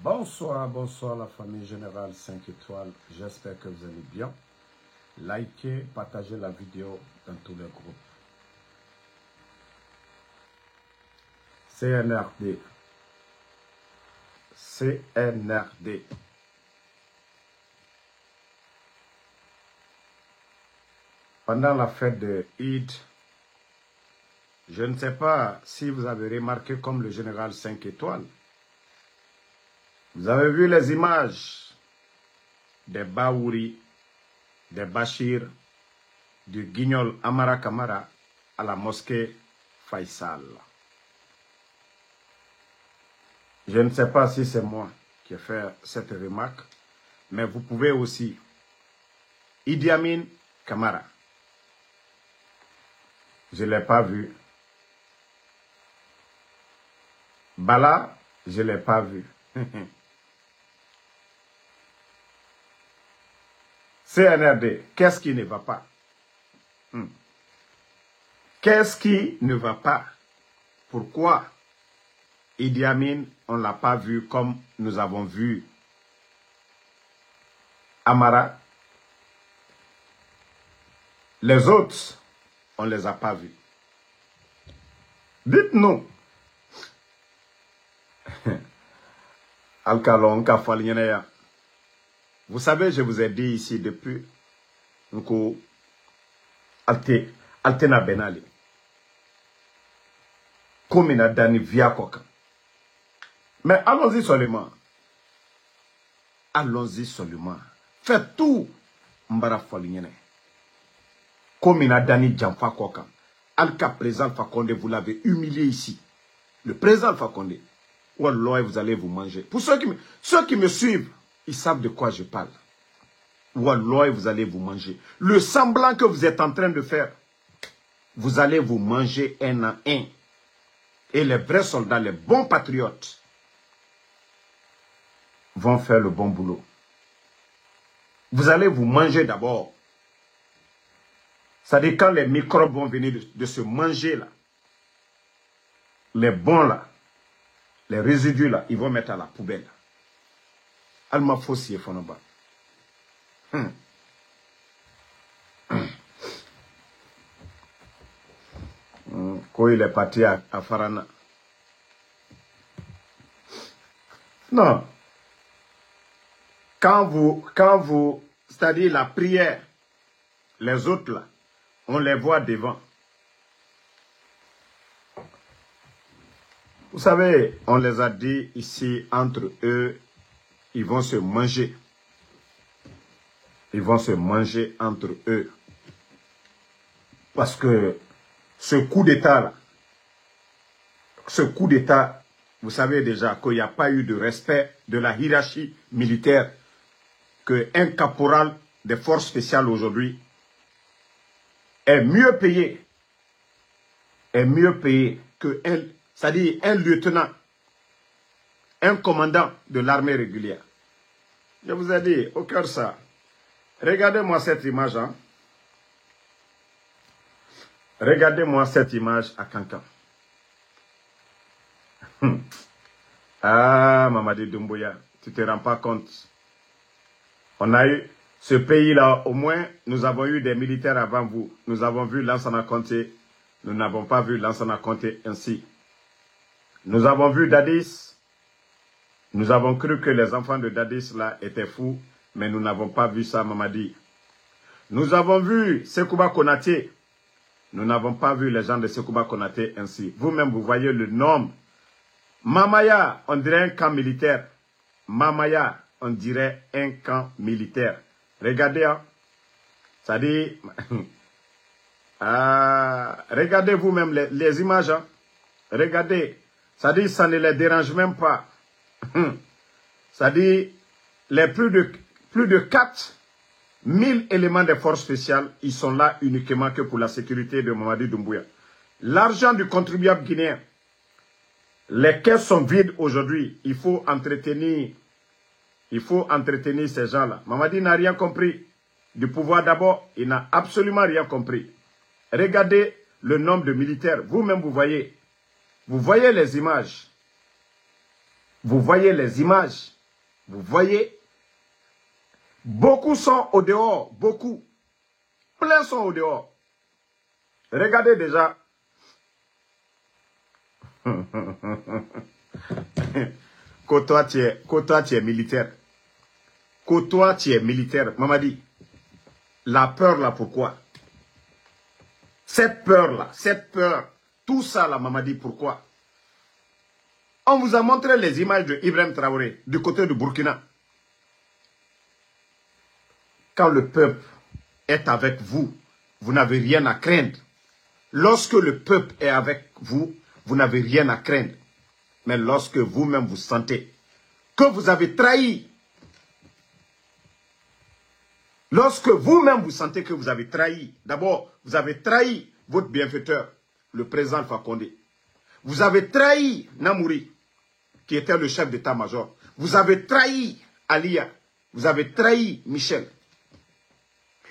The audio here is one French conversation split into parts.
Bonsoir, bonsoir la famille Générale 5 étoiles. J'espère que vous allez bien. Likez, partagez la vidéo dans tous les groupes. CNRD. CNRD. Pendant la fête de Eid, je ne sais pas si vous avez remarqué comme le général 5 étoiles. Vous avez vu les images des Baouri, des Bachir, du guignol Amara Kamara à la mosquée Faisal. Je ne sais pas si c'est moi qui ai fait cette remarque, mais vous pouvez aussi. Idi Amin Kamara. Je ne l'ai pas vu. Bala, je ne l'ai pas vu. CNRD, qu'est-ce qui ne va pas? Qu'est-ce qui ne va pas? Pourquoi Idi Amin, on ne l'a pas vu comme nous avons vu Amara? Les autres, on ne les a pas vus. Dites-nous. Alkalon, Kafalineya. Vous savez, je vous ai dit ici depuis que Altena Benali. Comme il a donné via Koka. Mais allons-y seulement. Allons-y seulement. Faites tout. Mbara Falinyene. Comme il a donné Djamfa Koka. Alka président Fakonde, vous l'avez humilié ici. Le président Fakonde. Wallah, vous allez vous manger. Pour ceux qui me suivent, ils savent de quoi je parle. Wallah, vous allez vous manger. Le semblant que vous êtes en train de faire, vous allez vous manger un à un. Et les vrais soldats, les bons patriotes, vont faire le bon boulot. Vous allez vous manger d'abord. C'est-à-dire quand les microbes vont venir de se manger là, les bons là, les résidus là, ils vont mettre à la poubelle. Alma Fossi et Fonoba. Quand il est parti à Farana. Non. Quand vous, c'est-à-dire la prière, les autres là, on les voit devant. Vous savez, on les a dit ici, entre eux, ils vont se manger. Ils vont se manger entre eux. Parce que ce coup d'État là, vous savez déjà qu'il n'y a pas eu de respect de la hiérarchie militaire, qu'un caporal des forces spéciales aujourd'hui est mieux payé que c'est-à-dire un lieutenant, un commandant de l'armée régulière. Je vous ai dit, au cœur ça, regardez-moi cette image. Hein? Regardez-moi cette image à Kankan. Ah, Mamadi Doumbouya, tu ne te rends pas compte. On a eu ce pays-là, au moins, nous avons eu des militaires avant vous. Nous avons vu Lansana Conté. Nous n'avons pas vu Lansana Conté ainsi. Nous avons vu Dadis. Nous avons cru que les enfants de Dadis là étaient fous, mais nous n'avons pas vu ça, Mamadi. Nous avons vu Sekouba Konaté. Nous n'avons pas vu les gens de Sekouba Konaté ainsi. Vous-même, vous voyez le nombre. Mamaya, on dirait un camp militaire. Mamaya, on dirait un camp militaire. Regardez, hein. Ça dit... regardez vous-même les images. Hein. Regardez. Ça dit, ça ne les dérange même pas. Ça dit, les plus de 4000 éléments des forces spéciales, ils sont là uniquement que pour la sécurité de Mamadi Doumbouya. L'argent du contribuable guinéen, les caisses sont vides aujourd'hui. Il faut entretenir ces gens-là. Mamadi n'a rien compris. Du pouvoir d'abord, il n'a absolument rien compris. Regardez le nombre de militaires. Vous-même, vous voyez. Vous voyez les images. Vous voyez les images. Vous voyez, beaucoup sont au dehors, beaucoup. Plein sont au dehors. Regardez déjà. Que toi, tu es militaire. Que toi, tu es militaire. Mamadi, la peur là, pourquoi? Cette peur, tout ça là, Mamadi, pourquoi? On vous a montré les images de Ibrahim Traoré, du côté du Burkina. Quand le peuple est avec vous, vous n'avez rien à craindre. Lorsque le peuple est avec vous, vous n'avez rien à craindre. Mais lorsque vous-même vous sentez que vous avez trahi, lorsque vous-même vous sentez que vous avez trahi, d'abord, vous avez trahi votre bienfaiteur, le président Alpha Condé. Vous avez trahi Namouri, qui était le chef d'état-major. Vous avez trahi Alia. Vous avez trahi Michel.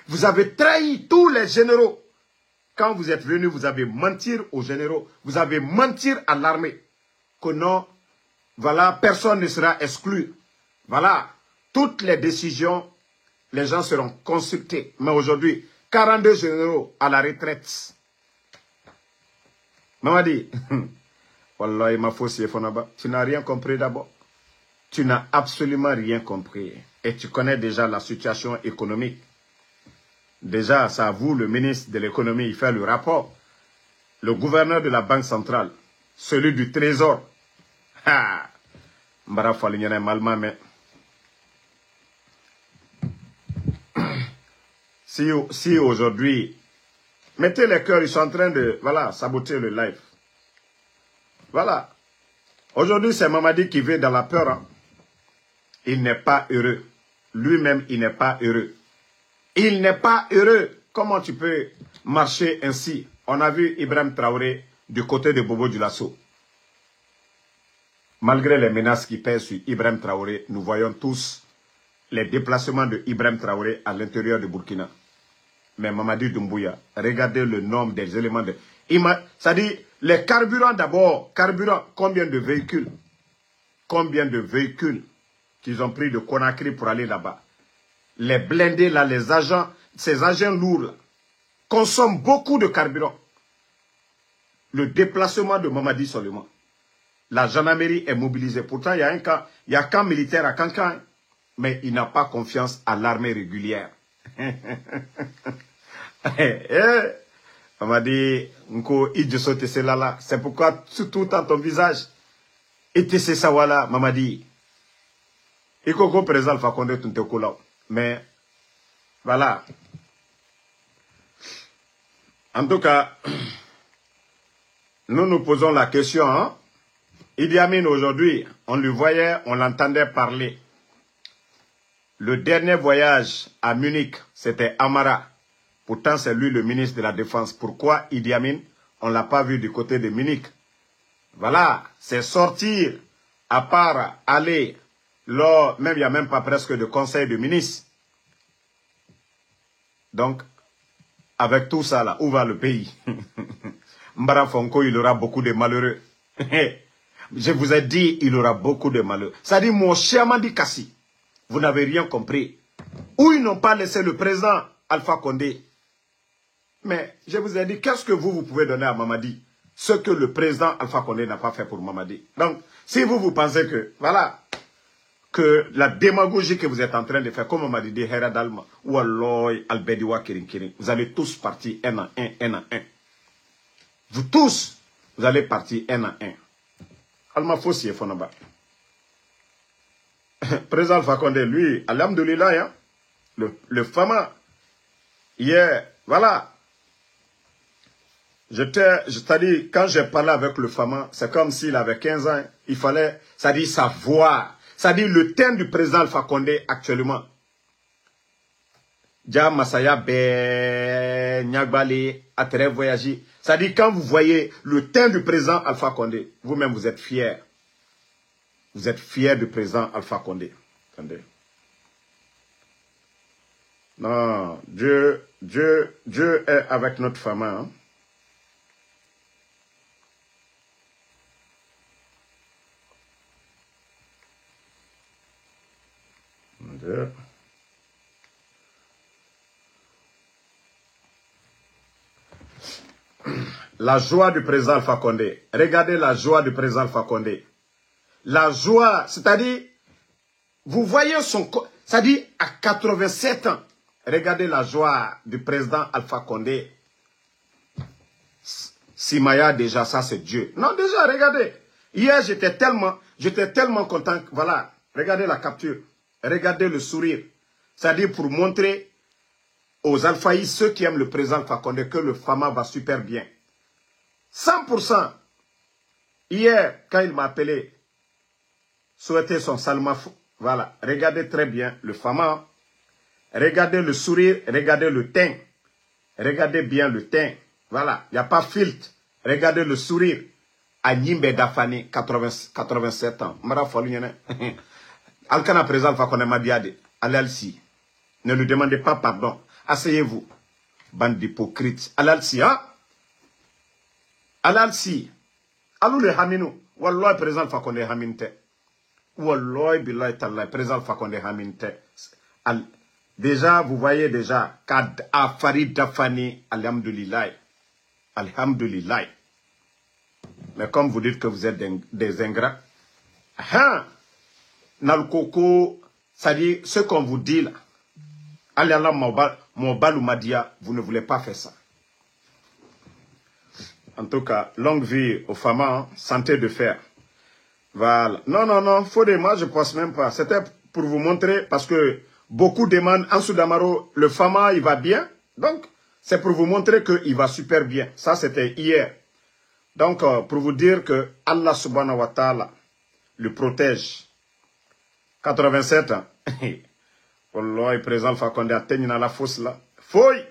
Vous avez trahi tous les généraux. Quand vous êtes venus, vous avez menti aux généraux. Vous avez menti à l'armée. Que non, voilà, personne ne sera exclu. Voilà, toutes les décisions, les gens seront consultés. Mais aujourd'hui, 42 généraux à la retraite. Mamadi, Wallah, ma fausse Fonaba, tu n'as rien compris d'abord. Tu n'as absolument rien compris. Et tu connais déjà la situation économique. Déjà, c'est à vous, le ministre de l'économie, il fait le rapport. Le gouverneur de la Banque centrale, celui du Trésor. Ah, Mbara Falignana Malma, mais si aujourd'hui, mettez les cœurs, ils sont en train de, voilà, saboter le live. Voilà. Aujourd'hui, c'est Mamadi qui vit dans la peur. Hein. Il n'est pas heureux. Lui-même, il n'est pas heureux. Il n'est pas heureux. Comment tu peux marcher ainsi? On a vu Ibrahim Traoré du côté de Bobo Dioulasso. Malgré les menaces qui pèsent sur Ibrahim Traoré, nous voyons tous les déplacements de Ibrahim Traoré à l'intérieur de Burkina. Mais Mamadi Doumbouya, regardez le nombre des éléments de... C'est-à-dire, les carburants d'abord, combien de véhicules? Combien de véhicules qu'ils ont pris de Conakry pour aller là-bas? Les blindés là, les agents, ces agents lourds là, consomment beaucoup de carburant. Le déplacement de Mamadi seulement. La gendarmerie est mobilisée. Pourtant, il y a un camp, il y a un camp militaire à Kankan, mais il n'a pas confiance à l'armée régulière. Mamadi, c'est pourquoi tout dans ton visage, et tu sais ça, voilà, Mamadi. Il faut qu'on présente Alpha Condé tout le mais, voilà. En tout cas, nous nous posons la question, hein? Idi Amin aujourd'hui, on le voyait, on l'entendait parler. Le dernier voyage à Munich, c'était Amara. Pourtant, c'est lui le ministre de la Défense. Pourquoi Idi Amin, on ne l'a pas vu du côté de Munich? Voilà, c'est sortir, à part aller, là, même il n'y a même pas presque de conseil de ministre. Donc, avec tout ça là, où va le pays? Mbara Fonko, il aura beaucoup de malheureux. Je vous ai dit, il aura beaucoup de malheur. Ça dit, mon cher Madi Kassi, vous n'avez rien compris. Ou ils n'ont pas laissé le président Alpha Condé. Mais je vous ai dit, qu'est-ce que vous pouvez donner à Mamadi? Ce que le président Alpha Condé n'a pas fait pour Mamadi. Donc, si vous pensez que, voilà, que la démagogie que vous êtes en train de faire, comme on m'a dit, Hera Dalma, ou alors Albediwa Kirin, vous allez tous partir un à un. Vous tous, vous allez partir un à un. Alma Fossi et Fonaba. Président Alpha Condé, lui, alhamdoulilah, hein, le Fama, hier, voilà. C'est-à-dire, quand j'ai parlé avec le Fama, c'est comme s'il avait 15 ans, il fallait, c'est-à-dire sa voix, c'est-à-dire le thème du président Alpha Condé actuellement. Dja Masaya Be Nyagbale Atere Voyager. C'est-à-dire, quand vous voyez le thème du président Alpha Condé, vous-même vous êtes fiers. Vous êtes fiers du président Alpha Condé. Attendez. Non, Dieu est avec notre femme. Hein? La joie du président Alpha Condé. Regardez la joie du président Alpha Condé. La joie, c'est-à-dire, vous voyez son... C'est-à-dire, à 87 ans, regardez la joie du président Alpha Condé. Simaya, déjà, ça c'est Dieu. Non, déjà, regardez. Hier, j'étais tellement content. Voilà, regardez la capture. Regardez le sourire. C'est-à-dire pour montrer aux Alphaïs, ceux qui aiment le président Alpha Condé, que le Fama va super bien. 100%. Hier, quand il m'a appelé, souhaiter son salmafou. Voilà, regardez très bien le Fama. Regardez le sourire, regardez le teint. Regardez bien le teint. Voilà, il n'y a pas filtre. Regardez le sourire. Agnimbe Dafani, 87 ans. Mara Foluyene. Alkana président Alpha Condé m'a dit, allez Alci. Ne lui demandez pas pardon. Asseyez-vous. Bande d'hypocrites. Allez Alci, hein? Allez Alci. Allô le Haminou. Wallah, président Alpha Condé Haminte. Wallah, billahi tallah, président Alpha Condé Haminte. Déjà, vous voyez déjà, Kad Afari Dafani, alhamdulillah. Alhamdulillah. Mais comme vous dites que vous êtes des ingrats, Nalkoko, c'est-à-dire ce qu'on vous dit là, Alala Mobal ou Madia, vous ne voulez pas faire ça. En tout cas, longue vie aux femmes, hein, santé de fer. Voilà. Non, Fodé, moi je pense même pas. C'était pour vous montrer, parce que beaucoup demandent, en Soudamaro, le Fama, il va bien. Donc, c'est pour vous montrer qu'il va super bien. Ça, c'était hier. Donc, pour vous dire que Allah subhanahu wa ta'ala le protège. 87 ans. Allah est présent, Alpha Condé a tenu dans la fosse là. Fouille.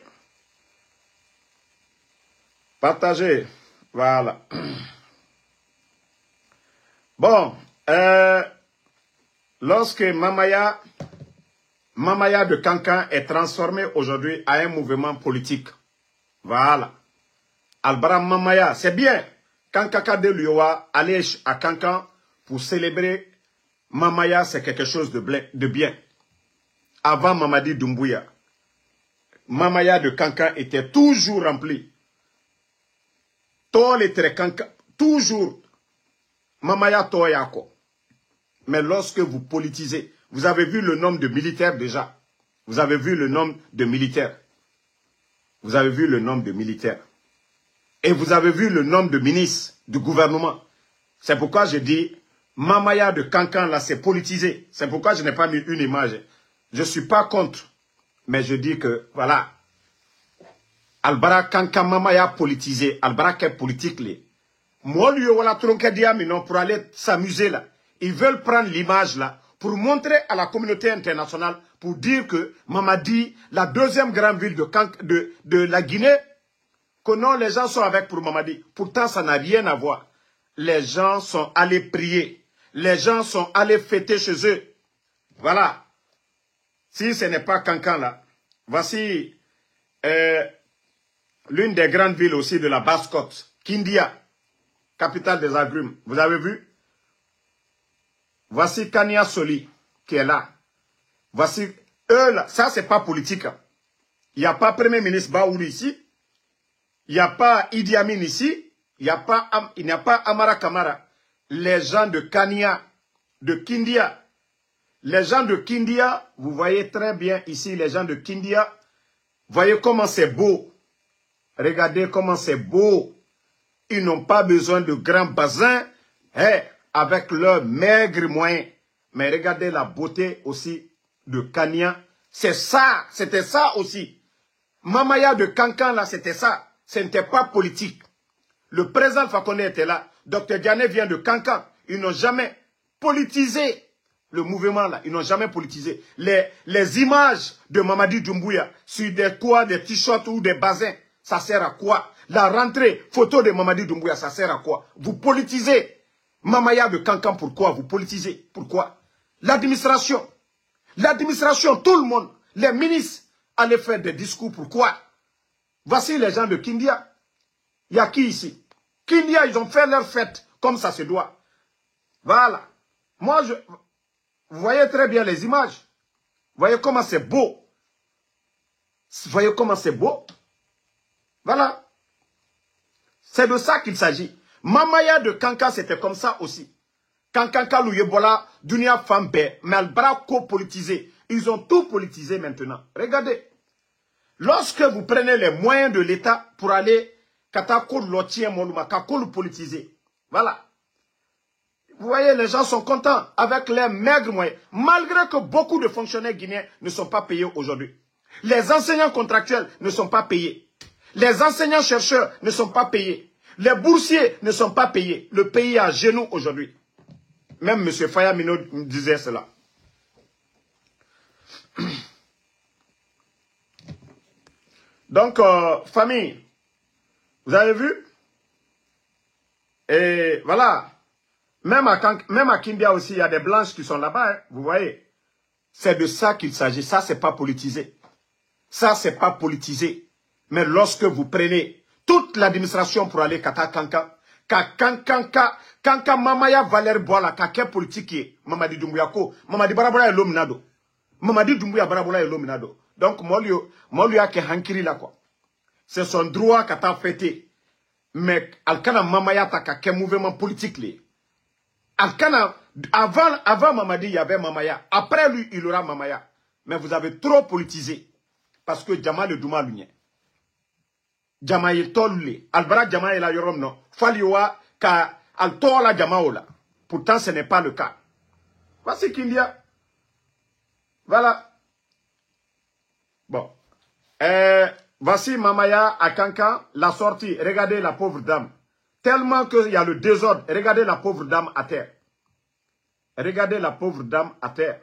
Partagez. Voilà. Bon. Lorsque Mamaya de Kankan est transformé aujourd'hui à un mouvement politique. Voilà. Albara Mamaya, c'est bien. Quand Kaka de Lyoa allait à Kankan pour célébrer Mamaya, c'est quelque chose de bien. Avant Mamadi Doumbouya, Mamaya de Kankan était toujours rempli. Tous les Kankan, toujours. Mamaya Toyako. Mais lorsque vous politisez, vous avez vu le nombre de militaires déjà. Vous avez vu le nombre de militaires. Vous avez vu le nombre de militaires. Et vous avez vu le nombre de ministres du gouvernement. C'est pourquoi je dis, Mamaya de Kankan, là, c'est politisé. C'est pourquoi je n'ai pas mis une image. Je ne suis pas contre. Mais je dis que, voilà. Albara Kankan Mamaya politisé. Albara qui est politique, là. Moi, lui, voilà, pour aller s'amuser, là. Ils veulent prendre l'image, là, pour montrer à la communauté internationale, pour dire que Mamadi, la deuxième grande ville de la Guinée, que non, les gens sont avec pour Mamadi. Pourtant, ça n'a rien à voir. Les gens sont allés prier. Les gens sont allés fêter chez eux. Voilà. Si ce n'est pas Kankan là, voici l'une des grandes villes aussi de la Basse-Côte, Kindia, capitale des agrumes. Vous avez vu? Voici Kania Soli qui est là. Voici eux là. Ça, c'est pas politique. Il n'y a pas Premier ministre Baouri ici. Il n'y a pas Idi Amin ici. Il n'y a pas Amara Kamara. Les gens de Kania, de Kindia. Les gens de Kindia, vous voyez très bien ici, les gens de Kindia. Voyez comment c'est beau. Regardez comment c'est beau. Ils n'ont pas besoin de grands bassins avec leurs maigres moyens. Mais regardez la beauté aussi de Kania. C'est ça, c'était ça aussi. Mamaya de Kankan, là, c'était ça. Ce n'était pas politique. Le président Alpha Condé était là. Dr Diané vient de Kankan. Ils n'ont jamais politisé le mouvement là. Ils n'ont jamais politisé. Les images de Mamadi Doumbouya sur des toits, des t-shirts ou des bassins, ça sert à quoi? La rentrée photo de Mamadi Doumbouya, ça sert à quoi? Vous politisez. Mamaya de Kankan, pourquoi? Vous politisez. Pourquoi? L'administration. L'administration, tout le monde. Les ministres allaient faire des discours. Pourquoi? Voici les gens de Kindia. Il y a qui ici? Kindia, ils ont fait leur fête comme ça se doit. Voilà. Moi, vous voyez très bien les images. Voyez comment c'est beau. Voyez comment c'est beau. Voilà. C'est de ça qu'il s'agit. Mamaya de Kanka, c'était comme ça aussi. Kankanka Louyebola, Dunia Fambe, mais Albrako politisé. Ils ont tout politisé maintenant. Regardez. Lorsque vous prenez les moyens de l'État pour aller Katakol Lotien Moluma, Kakol politiser. Voilà. Vous voyez, les gens sont contents avec les maigres moyens. Malgré que beaucoup de fonctionnaires guinéens ne sont pas payés aujourd'hui. Les enseignants contractuels ne sont pas payés. Les enseignants-chercheurs ne sont pas payés. Les boursiers ne sont pas payés. Le pays est à genoux aujourd'hui. Même M. Faya Mino disait cela. Donc, famille, vous avez vu? Et voilà. Même à Kindia aussi, il y a des blanches qui sont là-bas. Hein, vous voyez? C'est de ça qu'il s'agit. Ça, c'est pas politisé. Ça, c'est pas politisé. Mais lorsque vous prenez toute l'administration pour aller Kata Kanka, Kanka Mamaya Valer Boala, Kake politique, Mamadi Doumbouya Ko, Mamadi Barabola et l'Ominado. Mamadi Doumbouya Barabola et l'Ominado. Donc, Molio ke hankiri là quoi. C'est son droit Kata fêté. Mais Alkana Mamaya ta Kake mouvement politique li. Alkana, avant Mamadi, il y avait Mamaya. Après lui, il y aura Mamaya. Mais vous avez trop politisé. Parce que Djama le Douma l'unien. Djama il tolle. Albara Djama il a yorom non. Faliwa ka al tola Djama ola. Pourtant, ce n'est pas le cas. Voici Kindia. Voilà. Bon. Voici Mamaya à Kanka, la sortie. Regardez la pauvre dame. Tellement qu'il y a le désordre. Regardez la pauvre dame à terre. Regardez la pauvre dame à terre.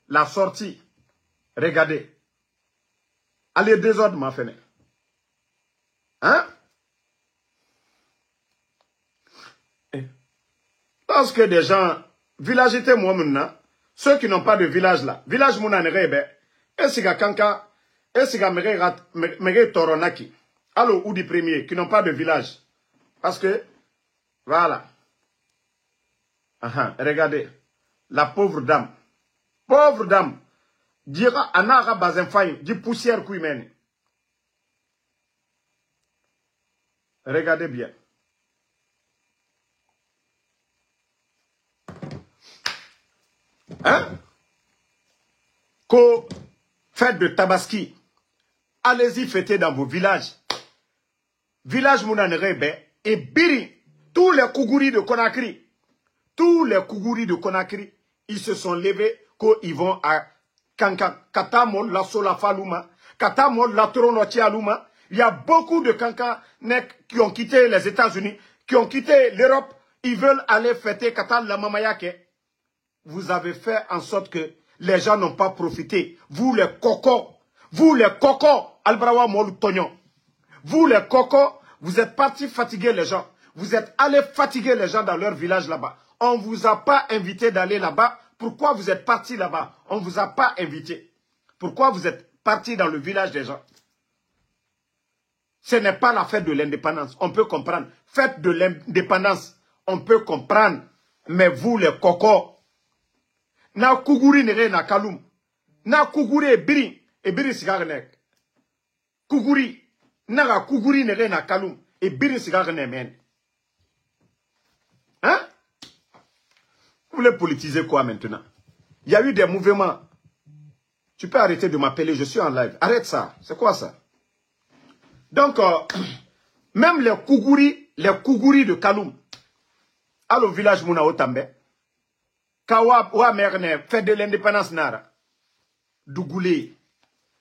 La sortie. Regardez. Allez, désordre, ma fenêtre. Hein? Parce que des gens, village était moi maintenant, ceux qui n'ont pas de village là, village mouna nerebe, esiga kanka, esiga mere toronaki, allo ou du premier, qui n'ont pas de village. Parce que, voilà. Regardez, la pauvre dame, dira anara bazenfaï, dit poussière kuimene. Regardez bien. Hein? Ko faites de Tabaski. Allez-y fêter dans vos villages. Village Mounanrebe et Biri. Tous les Kougouri de Conakry. Tous les Kougouri de Conakry. Ils se sont levés quand ils vont à Kankan. Katamol, la Sola Faluma. Katamol, la Tronochi Aluma. Il y a beaucoup de Kankan qui ont quitté les États-Unis, qui ont quitté l'Europe. Ils veulent aller fêter Katal la Mamayake. Vous avez fait en sorte que les gens n'ont pas profité. Vous les cocos, Albrawa Molu Tognon. Vous les cocos, vous êtes partis fatiguer les gens. Vous êtes allés fatiguer les gens dans leur village là-bas. On ne vous a pas invité d'aller là-bas. Pourquoi vous êtes partis là-bas? On ne vous a pas invité. Pourquoi vous êtes partis dans le village des gens? Ce n'est pas la fête de l'indépendance. On peut comprendre. Fête de l'indépendance, on peut comprendre. Mais vous les cocos, na Kougouri nere na Kaloum. Na Kougouri e biri sigarnek. Kougouri. Na Kougouri nere na Kaloum. E biri sigarnek men. Hein? Vous voulez politiser quoi maintenant? Il y a eu des mouvements. Tu peux arrêter de m'appeler, je suis en live. Arrête ça. C'est quoi ça? Donc, même les Kougouri de Kaloum, à le village Mouna Otambe, Kawa merne fait de l'indépendance nara. Dougoulé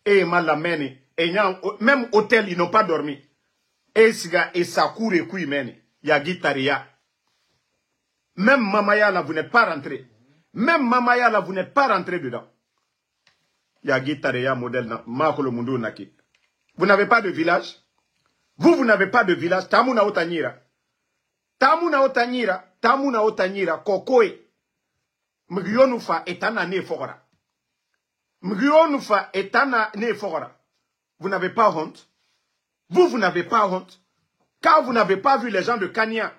et Malamene et même hôtel ils n'ont pas dormi. Et siga et Sakour et Kouimene, Yagi Taria. Même Mamaya là vous n'êtes pas rentré. Même Mamaya là vous n'êtes pas rentré dedans. Yagi Taria modèle na Makolo Mundo Naki. Vous n'avez pas de village? Vous n'avez pas de village. Tamuna Otanyira. Tamuna Otanyira, Kokoe. Mgionufa etana ne fogora. Mgionufa etana ne fogora. Vous n'avez pas honte? Vous n'avez pas honte? Car vous n'avez pas vu les gens de Kanya.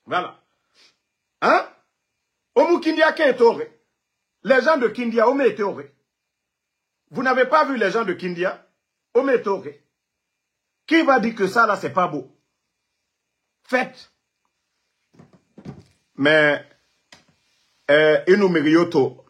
Voilà. Hein? Omu Kindia ke etore. Les gens de Kindia, ome etore. Vous n'avez pas vu les gens de Kindia? Ometoke. Qui va dire que ça, là, c'est pas beau? Faites. Mais, Inumirioto,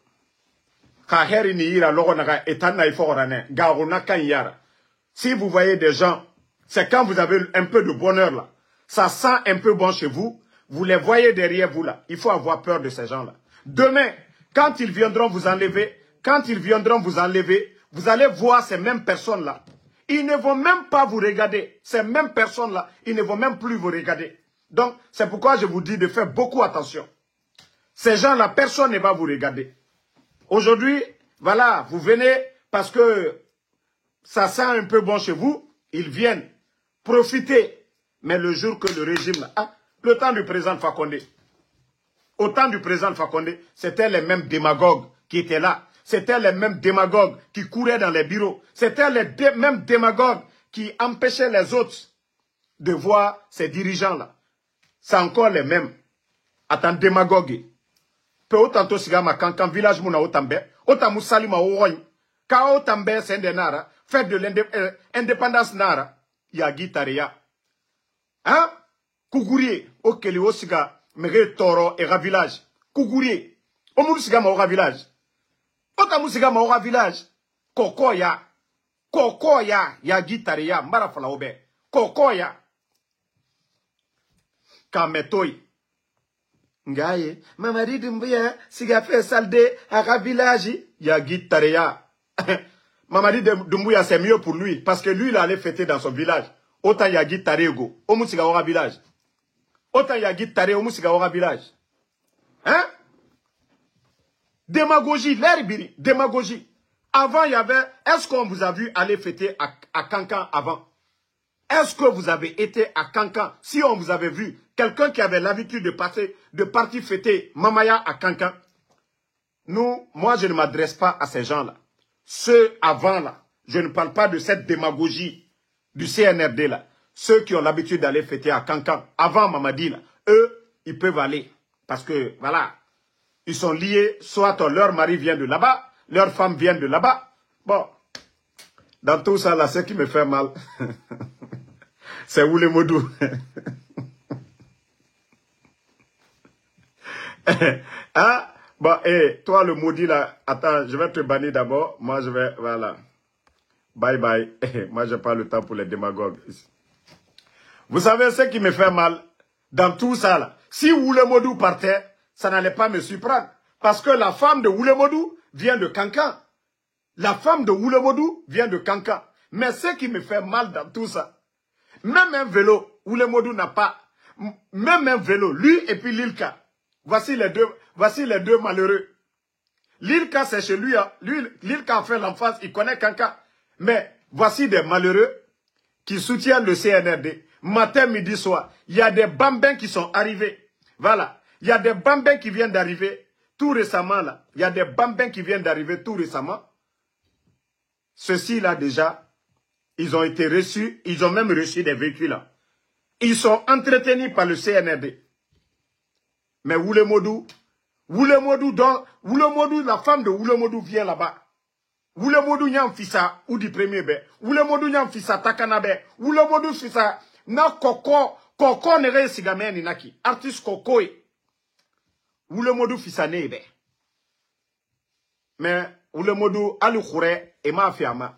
si vous voyez des gens, c'est quand vous avez un peu de bonheur là, ça sent un peu bon chez vous, vous les voyez derrière vous là, il faut avoir peur de ces gens-là. Demain, quand ils viendront vous enlever, vous allez voir ces mêmes personnes-là. Ils ne vont même pas vous regarder. Ces mêmes personnes-là, ils ne vont même plus vous regarder. Donc, c'est pourquoi je vous dis de faire beaucoup attention. Ces gens-là, personne ne va vous regarder. Aujourd'hui, voilà, vous venez parce que ça sent un peu bon chez vous. Ils viennent profiter. Mais le jour que le régime, le temps du président Fakonde, au temps du président Fakonde, c'était les mêmes démagogues qui étaient là. C'était les mêmes démagogues qui couraient dans les bureaux. C'était les mêmes démagogues qui empêchaient les autres de voir ces dirigeants-là. C'est encore les mêmes. Attends, démagogue. Peu autant to siga ma kankan village muna otambe. Otamu salima ourogne. Ka otambe sende nara. Fête de l'indépendance nara. Yagi tareya. Hein? Kougourier. Okeli osiga. Mere toro era village. Kougourier. Omu siga ma ora village. Otamu siga ma ora village. Kokoya. Kokoya. Yagi tareya. Mbara fala obe. Kokoya. Kametoi. Ngaye, mamari dumbuya, siga fait salde, à village, Yagi tareya. Mamadi dumbuya, c'est mieux pour lui, parce que lui, il allait fêter dans son village. Autant Yagi tarego, au musiga ora village. Autant Yagi tare, au musiga ora village. Hein? Démagogie, l'herbiri, démagogie. Avant, il y avait, est-ce qu'on vous a vu aller fêter à Cancan avant? Est-ce que vous avez été à Cancan? Si on vous avait vu, quelqu'un qui avait l'habitude de partir fêter Mamaya à Cancan, moi je ne m'adresse pas à ces gens-là. Ceux avant là, je ne parle pas de cette démagogie du CNRD là. Ceux qui ont l'habitude d'aller fêter à Cancan, avant Mamadi là, eux, ils peuvent aller. Parce que, voilà, ils sont liés, soit leur mari vient de là-bas, leur femme vient de là-bas. Bon, dans tout ça là, ce qui me fait mal, c'est Oulemodou. Hein? Bon, toi le maudit là, attends, je vais te bannir d'abord. Moi je vais, voilà. Bye bye. Moi je n'ai pas le temps pour les démagogues. Vous savez ce qui me fait mal dans tout ça là? Si Oulemodou partait, ça n'allait pas me surprendre. Parce que la femme de Oulemodou vient de Cancan. La femme de Oulemodou vient de Cancan. Mais ce qui me fait mal dans tout ça, même un vélo, Oulemodou n'a pas, même un vélo, lui et puis Lilka. Voici les deux malheureux. Lilka, c'est chez lui. Hein. Lilka a fait l'enfance, il connaît Cancan. Mais voici des malheureux qui soutiennent le CNRD. Matin, midi, soir. Il y a des bambins qui sont arrivés. Voilà. Il y a des bambins qui viennent d'arriver tout récemment. Là. Il y a des bambins qui viennent d'arriver tout récemment. Ceux-ci, là, déjà, ils ont été reçus. Ils ont même reçu des véhicules. Là. Ils sont entretenus par le CNRD. Mais Oulemodou, la femme de Oulemodou vient là-bas. Oulemodou nyam fisa ou du premier be. Oulemodou nyam fisa takana be. Oulemodou fisa na koko nere sigame ni naki. Artiste kokoi. Oulemodou fisa nebe. Mais Oulemodou alu khure et ma fiama.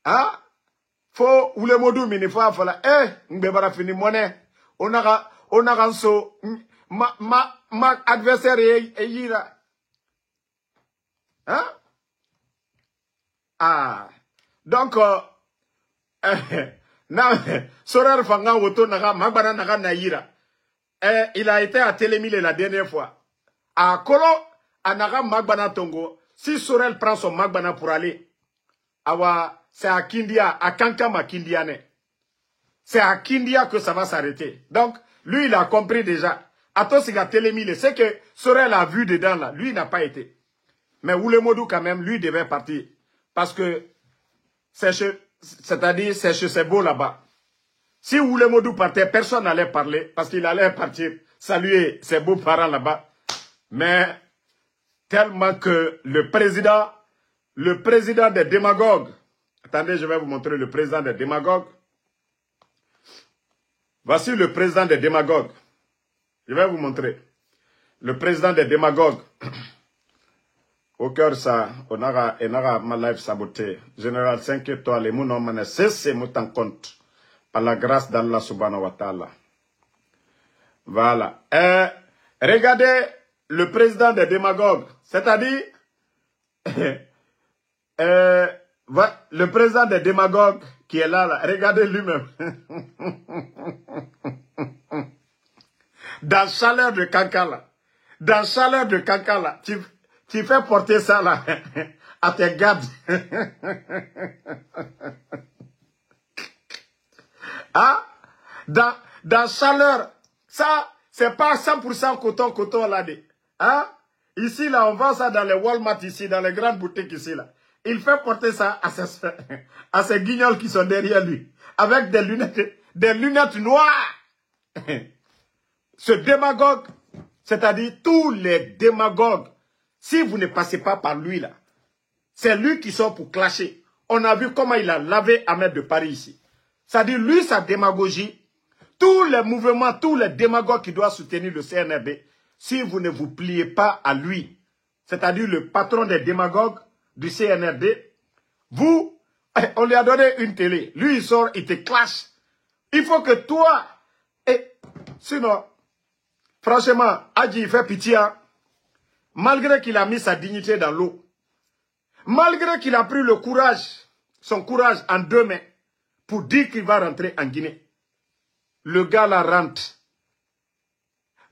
Ah? Fo Oulemodou minifa fala. Mbebara fini monnaie. Onara so ma adversaire est yira. Hein? Ah. Donc, Sorar Fanga Woto Naga, Magbana Naga Naïra. Il a été à Télémile la dernière fois. À Kolo, à Naga Magbana Tongo, si Sorel prend son Magbana pour aller, c'est à Kindia, à Kankama Kindiane. C'est à Kindia que ça va s'arrêter. Donc, lui, il a compris déjà. Atosiga Télémile, c'est que Sorel a vu dedans là. Lui, il n'a pas été. Mais Oulemodou, quand même, lui, devait partir. Parce que, c'est-à-dire, c'est chez ses beaux là-bas. Si Oulemodou partait, personne n'allait parler. Parce qu'il allait partir saluer ses beaux-parents là-bas. Mais, tellement que le président le président des démagogues. Attendez, je vais vous montrer le président des démagogues. Voici le président des démagogues. Je vais vous montrer. Le président des démagogues. Au cœur ça, on aura ma life sabotée. Général 5 étoiles, mon nom, c'est mon compte. Par la grâce d'Allah subhanahu wa ta'ala. Voilà. Regardez le président des démagogues. C'est-à-dire, le président des démagogues qui est là, regardez lui-même. Dans chaleur de Kankala. Dans chaleur de Kankala. Tu fais porter ça là à tes gardes. Ah, dans chaleur, ça, c'est pas 100% coton là. Hein? Ici, là, on vend ça dans les Walmart ici, dans les grandes boutiques ici, là. Il fait porter ça à ces guignols qui sont derrière lui, avec des lunettes noires. Ce démagogue, c'est-à-dire tous les démagogues, si vous ne passez pas par lui, là, c'est lui qui sort pour clasher. On a vu comment il a lavé Ahmed de Paris ici. C'est-à-dire, lui, sa démagogie, tous les mouvements, tous les démagogues qui doivent soutenir le CNRD, si vous ne vous pliez pas à lui, c'est-à-dire le patron des démagogues du CNRD, vous, on lui a donné une télé. Lui, il sort, il te clash. Il faut que toi, sinon, franchement, Adji, il fait pitié, hein? Malgré qu'il a mis sa dignité dans l'eau, malgré qu'il a pris le courage, son courage en 2 mains, pour dire qu'il va rentrer en Guinée. Le gars la rentre.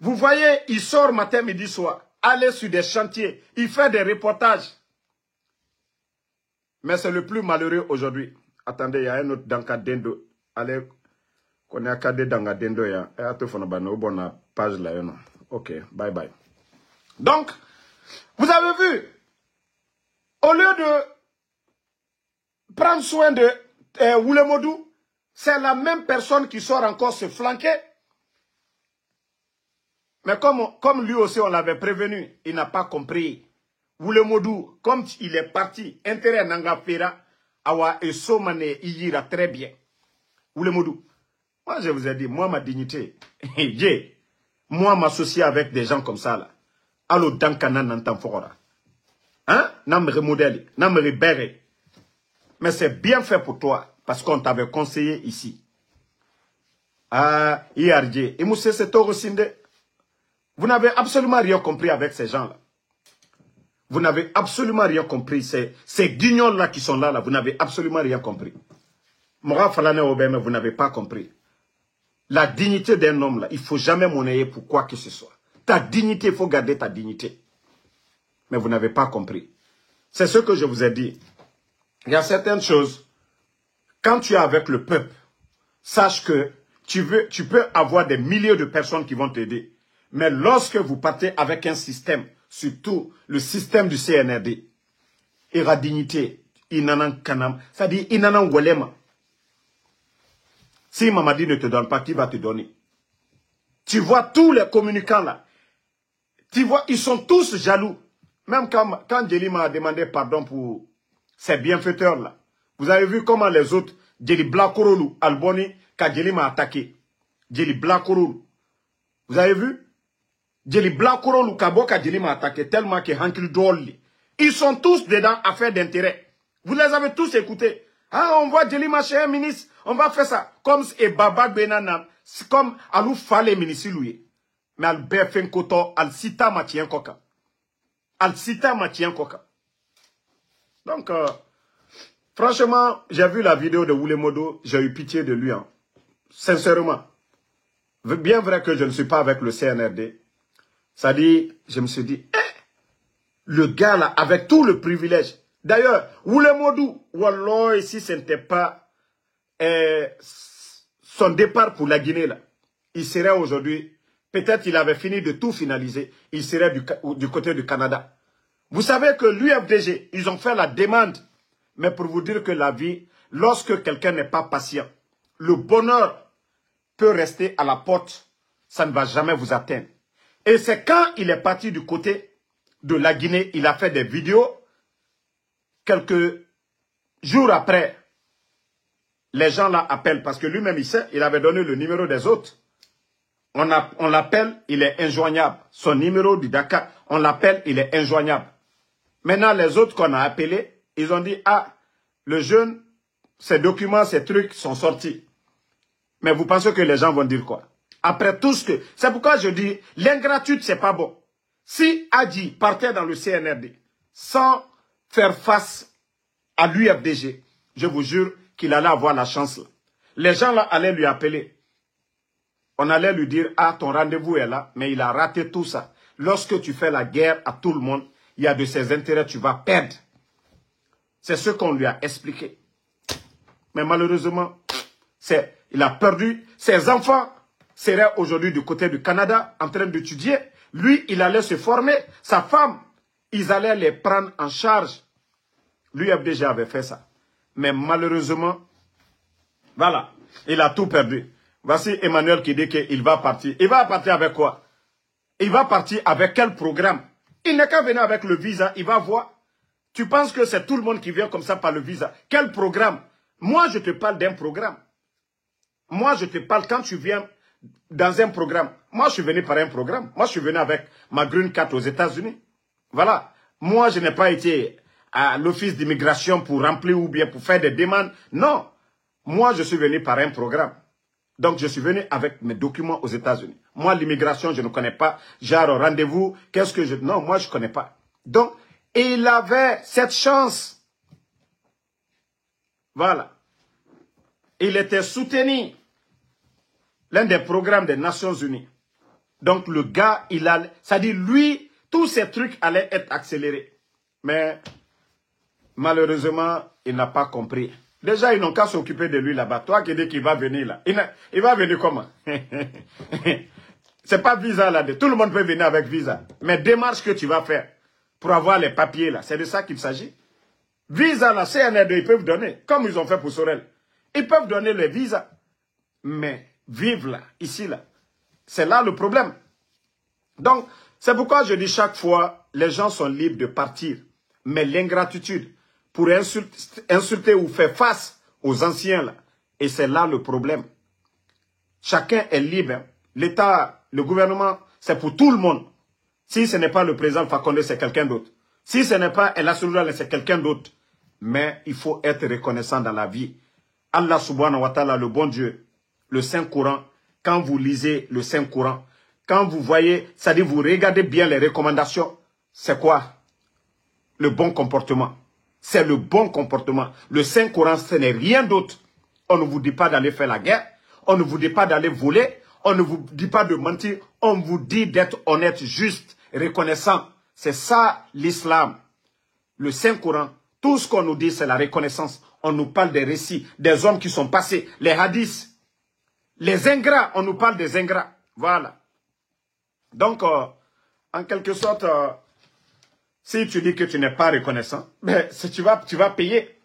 Vous voyez, il sort matin, midi, soir, aller sur des chantiers, il fait des reportages. Mais c'est le plus malheureux aujourd'hui. Attendez, il y a un autre Dankadendo. Allez, qu'on est à Kade Dankadendo, il y a un autre page là. Ok, bye bye. Donc, vous avez vu, au lieu de prendre soin de Wulemodou, c'est la même personne qui sort encore se flanquer. Mais comme lui aussi on l'avait prévenu, il n'a pas compris. Wulemodou, comme il est parti, intérêt Nangafera, Awa et Somane ira très bien. Wulemodou, moi je vous ai dit, moi ma dignité, moi m'associer avec des gens comme ça là. Allo Dankana Nantan Fora. Hein? Namre modèle, namre béré. Mais c'est bien fait pour toi, parce qu'on t'avait conseillé ici. Ah, IRJ, et Moussé Setoro Sinde. Vous n'avez absolument rien compris avec ces gens-là. Vous n'avez absolument rien compris. Ces guignols-là qui sont là, vous n'avez absolument rien compris. Mora Falane Obeme, vous n'avez pas compris. La dignité d'un homme, là, il ne faut jamais monnayer pour quoi que ce soit. Ta dignité, il faut garder ta dignité. Mais vous n'avez pas compris. C'est ce que je vous ai dit. Il y a certaines choses, quand tu es avec le peuple, sache que tu peux avoir des milliers de personnes qui vont t'aider. Mais lorsque vous partez avec un système, surtout le système du CNRD, il y a dignité, inanan kanam, c'est-à-dire inanan golema. Si Mamadi ne te donne pas, qui va te donner? Tu vois tous les communicants là, tu vois, ils sont tous jaloux. Même quand Djeli m'a demandé pardon pour ces bienfaiteurs là, vous avez vu comment les autres, Djeli Blakorolu, Alboni, quand Djeli m'a attaqué, Djeli Blakorolu, vous avez vu? Djeli Blakorolu, Kaboka Djeli m'a attaqué tellement que Hankil Dolly. Ils sont tous dedans affaires d'intérêt. Vous les avez tous écoutés. Ah, on voit Djeli chez un ministre, on va faire ça. Comme et Baba Benana, c'est comme Alou Fale ministre loué. Mais al Berfen Koto, al Sita Matien Koka. Al Sita Matien Koka. Donc, franchement, j'ai vu la vidéo de Wulemodo, j'ai eu pitié de lui. Hein. Sincèrement. Bien vrai que je ne suis pas avec le CNRD. Ça dit, je me suis dit, le gars là, avec tout le privilège. D'ailleurs, Wulemodou, Wallah, si ce n'était pas son départ pour la Guinée là, il serait aujourd'hui, peut-être il avait fini de tout finaliser, il serait du côté du Canada. Vous savez que l'UFDG, ils ont fait la demande, mais pour vous dire que la vie, lorsque quelqu'un n'est pas patient, le bonheur peut rester à la porte, ça ne va jamais vous atteindre. Et c'est quand il est parti du côté de la Guinée, il a fait des vidéos. quelques jours après, les gens là appellent, parce que lui-même il sait, il avait donné le numéro des autres. On l'appelle, il est injoignable. Son numéro du Dakar, on l'appelle, il est injoignable. Maintenant, les autres qu'on a appelés, ils ont dit, ah, le jeune, ses documents, ses trucs sont sortis. Mais vous pensez que les gens vont dire quoi? Après tout ce que... C'est pourquoi je dis, l'ingratitude, c'est pas bon. Si Adji partait dans le CNRD sans faire face à l'UFDG, je vous jure qu'il allait avoir la chance là. Les gens là allaient lui appeler. On allait lui dire, ah, ton rendez-vous est là, mais il a raté tout ça. Lorsque tu fais la guerre à tout le monde, il y a de ses intérêts, tu vas perdre. C'est ce qu'on lui a expliqué. Mais malheureusement, il a perdu. Ses enfants seraient aujourd'hui du côté du Canada en train d'étudier. Lui, il allait se former. Sa femme, ils allaient les prendre en charge. L'UFDG avait fait ça. Mais malheureusement, voilà, il a tout perdu. Voici Emmanuel qui dit qu'il va partir. Il va partir avec quoi? Il va partir avec quel programme? Il n'est qu'à venir avec le visa, il va voir. Tu penses que c'est tout le monde qui vient comme ça par le visa? Quel programme? Moi, je te parle d'un programme. Moi, je te parle quand tu viens dans un programme. Moi, je suis venu par un programme. Moi, je suis venu avec ma Green Card aux États-Unis. Voilà. Moi, je n'ai pas été à l'office d'immigration pour remplir ou bien pour faire des demandes. Non. Moi, je suis venu par un programme. Donc, je suis venu avec mes documents aux États-Unis. Moi, l'immigration, je ne connais pas. Genre, rendez-vous, qu'est-ce que je... Non, moi, je ne connais pas. Donc, il avait cette chance. Voilà. Il était soutenu. L'un des programmes des Nations Unies. Donc, le gars, il a... C'est-à-dire, lui, tous ces trucs allaient être accélérés. Mais, malheureusement, il n'a pas compris. Déjà, ils n'ont qu'à s'occuper de lui là-bas. Toi qui dis qu'il va venir là. Il va venir comment? C'est pas visa là. Tout le monde peut venir avec visa. Mais démarche que tu vas faire pour avoir les papiers là, c'est de ça qu'il s'agit. Visa là, CNRD, ils peuvent donner. Comme ils ont fait pour Sorel. Ils peuvent donner les visas. Mais vivre là, ici là, c'est là le problème. Donc, c'est pourquoi je dis chaque fois, les gens sont libres de partir. Mais l'ingratitude, pour insulter ou faire face aux anciens là. Et c'est là le problème. Chacun est libre. L'État, le gouvernement, c'est pour tout le monde. Si ce n'est pas le président Fakonde, c'est quelqu'un d'autre. Si ce n'est pas El Assouline, c'est quelqu'un d'autre. Mais il faut être reconnaissant dans la vie. Allah subhanahu wa ta'ala, le bon Dieu, le Saint-Coran, quand vous lisez le Saint-Coran, quand vous voyez, c'est-à-dire vous regardez bien les recommandations, c'est quoi? Le bon comportement. C'est le bon comportement. Le Saint-Coran, ce n'est rien d'autre. On ne vous dit pas d'aller faire la guerre. On ne vous dit pas d'aller voler. On ne vous dit pas de mentir. On vous dit d'être honnête, juste, reconnaissant. C'est ça l'islam. Le Saint-Coran, tout ce qu'on nous dit, c'est la reconnaissance. On nous parle des récits, des hommes qui sont passés, les hadiths. Les ingrats, on nous parle des ingrats. Voilà. Donc, en quelque sorte... si tu dis que tu n'es pas reconnaissant, ben, tu vas payer.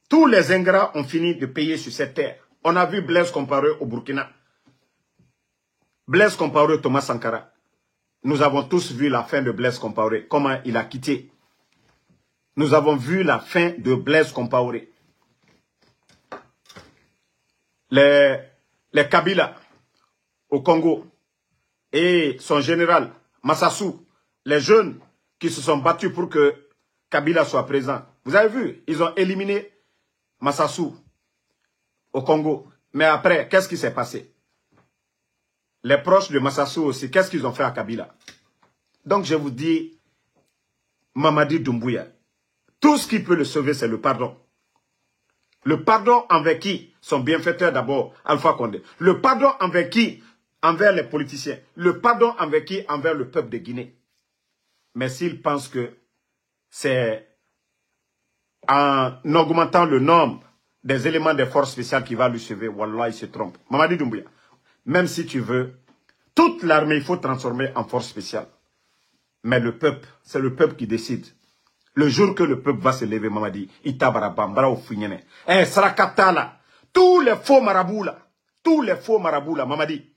Tous les ingrats ont fini de payer sur cette terre. On a vu Blaise Compaoré au Burkina. Blaise Compaoré, Thomas Sankara. Nous avons tous vu la fin de Blaise Compaoré, comment il a quitté. Nous avons vu la fin de Blaise Compaoré. Les Kabila au Congo et son général Massassou, les jeunes qui se sont battus pour que Kabila soit présent. Vous avez vu, ils ont éliminé Massassou au Congo. Mais après, qu'est-ce qui s'est passé? Les proches de Massassou aussi, qu'est-ce qu'ils ont fait à Kabila? Donc je vous dis, Mamadi Doumbouya, tout ce qui peut le sauver, c'est le pardon. Le pardon envers qui? Son bienfaiteur d'abord, Alpha Condé. Le pardon envers qui? Envers les politiciens. Le pardon envers qui? Envers le peuple de Guinée. Mais s'il pense que c'est en augmentant le nombre des éléments des forces spéciales qui va lui sauver, wallah, il se trompe. Mamadi Doumbouya, même si tu veux, toute l'armée, il faut transformer en force spéciale. Mais le peuple, c'est le peuple qui décide. Le jour que le peuple va se lever, Mamadi, Itabarabambara ou Finyene. Eh, Sarakata là, tous les faux marabouts là, Mamadi,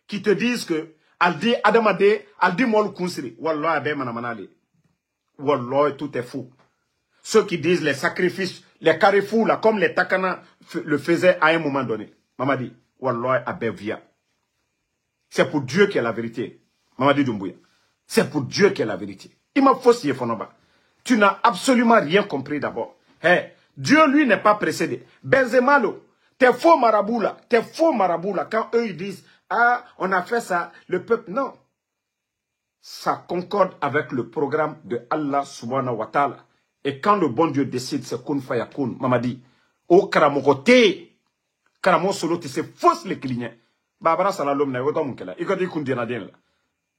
qui te disent que Aldi Adamade, Aldi Mol Kunsri, Wallah Abe Manamanali. Wallah, tout est fou. ceux qui disent les sacrifices, les carrefours, là, comme les Takana le faisaient à un moment donné. Mamadi, Wallah Abevia. C'est pour Dieu qui est la vérité. Mamadi Doumbouya. C'est pour Dieu qui est la vérité. Il m'a faussé, Fonoba. Tu n'as absolument rien compris d'abord. Hey, Dieu, lui, n'est pas précédé. Benzemalo, t'es faux marabouts là. T'es faux marabouts là. Quand eux, ils disent, ah, on a fait ça, le peuple, non. Ça concorde avec le programme de Allah subhanahu wa ta'ala. Et quand le bon Dieu décide, c'est kun fayakun. Mamadi, au karamokote, karamo solo, c'est fausse les clignets. Babara salalom na yoto munkela. Ikoti kundina den la.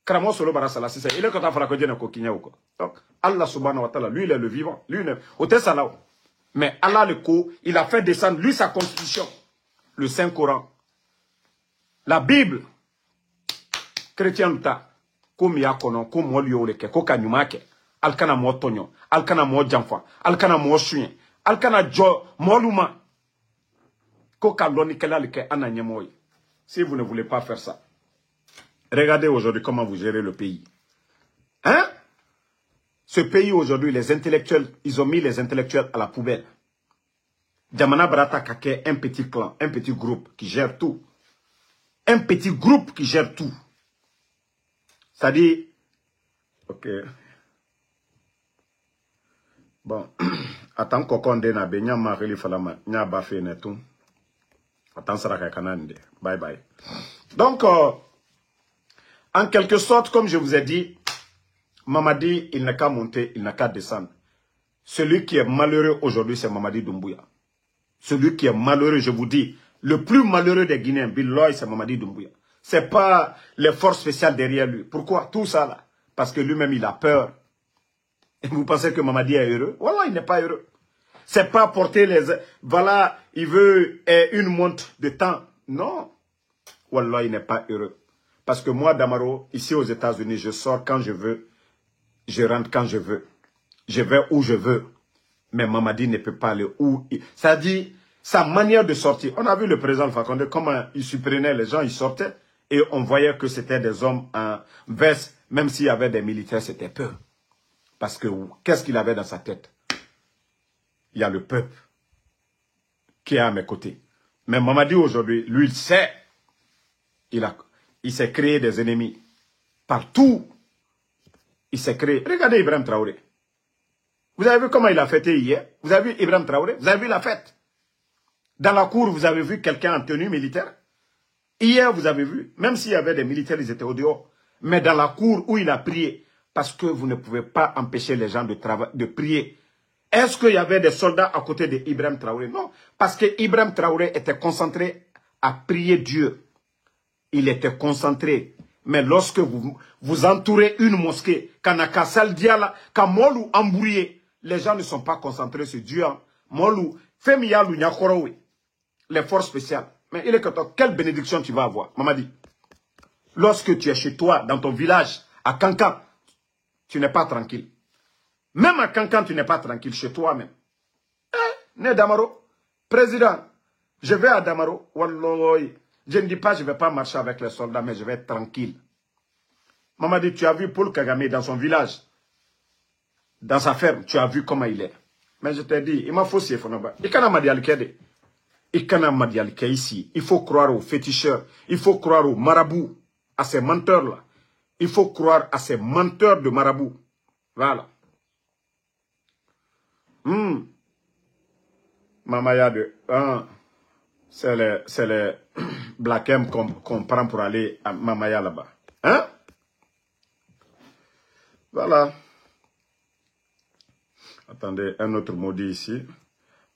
Karamo solo bara sala c'est ça. Il est quand on fera que Dieu ne coquine ou quoi. Donc, Allah subhanahu wa ta'ala, lui, il est le vivant. Lui, il est au salao. Mais Allah, le coup, il a fait descendre, lui, sa constitution. Le Saint-Coran. La Bible. Chrétien ta. Comme ya konon, comme moi liyo leke, ko kanyumake. Alkana mo tonyo. Alkana mo jamfa. Alkana mo chien. Alkana jo, mo luma. Ko kaloni kela leke ananyemoy. Si vous ne voulez pas faire ça. Regardez aujourd'hui comment vous gérez le pays. Hein? Ce pays aujourd'hui, les intellectuels, ils ont mis les intellectuels à la poubelle. Djamana Barata Kake, un petit clan, un petit groupe qui gère tout. Un petit groupe qui gère tout. C'est-à-dire, ok. Bon, attends qu'on dé na be nya ma reli falama nya ba fe netou. Attends ça kanande. Bye bye. Donc en quelque sorte, comme je vous ai dit, Mamadi, il n'a qu'à monter, il n'a qu'à descendre. Celui qui est malheureux aujourd'hui, c'est Mamadi Doumbouya. Celui qui est malheureux, je vous dis, le plus malheureux des Guinéens, Billoy, c'est Mamadi Doumbouya. C'est pas les forces spéciales derrière lui. Pourquoi tout ça là? Parce que lui-même, il a peur. Et vous pensez que Mamadi est heureux? Voilà, il n'est pas heureux. C'est pas porter les... Voilà, il veut une montre de temps. Non. Wallah, il n'est pas heureux. Parce que moi, Damaro, ici aux États-Unis, je sors quand je veux. Je rentre quand je veux. Je vais où je veux. Mais Mamadi ne peut pas aller où. Ça dit, sa manière de sortir. On a vu le président Fakonde, comment il supprimait les gens, ils sortaient. Et on voyait que c'était des hommes en veste. Même s'il y avait des militaires, c'était peu. Parce que qu'est-ce qu'il avait dans sa tête? Il y a le peuple qui est à mes côtés. Mais Mamadi aujourd'hui, lui, il sait. Il s'est créé des ennemis. Partout. Il s'est créé. Regardez Ibrahim Traoré. Vous avez vu comment il a fêté hier? Vous avez vu Ibrahim Traoré? Vous avez vu la fête? Dans la cour, vous avez vu quelqu'un en tenue militaire? Hier, vous avez vu, même s'il y avait des militaires, ils étaient au dehors. Mais dans la cour où il a prié, parce que vous ne pouvez pas empêcher les gens de prier. Est-ce qu'il y avait des soldats à côté d'Ibrahim Traoré? Non, parce que Ibrahim Traoré était concentré à prier Dieu. Il était concentré. Mais lorsque vous entourez une mosquée, Kanaka Saldiala, Kamolu Ambourie, les gens ne sont pas concentrés sur Dieu. Molu, Femiyalu Nyakorowe, les forces spéciales. Mais il est que toi, quelle bénédiction tu vas avoir? Mamadi, lorsque tu es chez toi, dans ton village, à Kankan, tu n'es pas tranquille. Même à Kankan, tu n'es pas tranquille, chez toi-même. Né Damaro, président, je vais à Damaro, Walloy. Je ne dis pas, je ne vais pas marcher avec les soldats, mais je vais être tranquille. Mamadi, tu as vu Paul Kagame dans son village, dans sa ferme, tu as vu comment il est. Mais je t'ai dit, il m'a faussé, Fonoba. Il can'a madialkede. Il can'a madialke ici. Il faut croire aux féticheurs. Il faut croire aux marabouts, à ces menteurs-là. Il faut croire à ces menteurs de marabouts. Voilà. Mamaya de... c'est les Black M qu'on prend pour aller à Mamaya là-bas. Hein? Voilà. Attendez, un autre mot dit ici.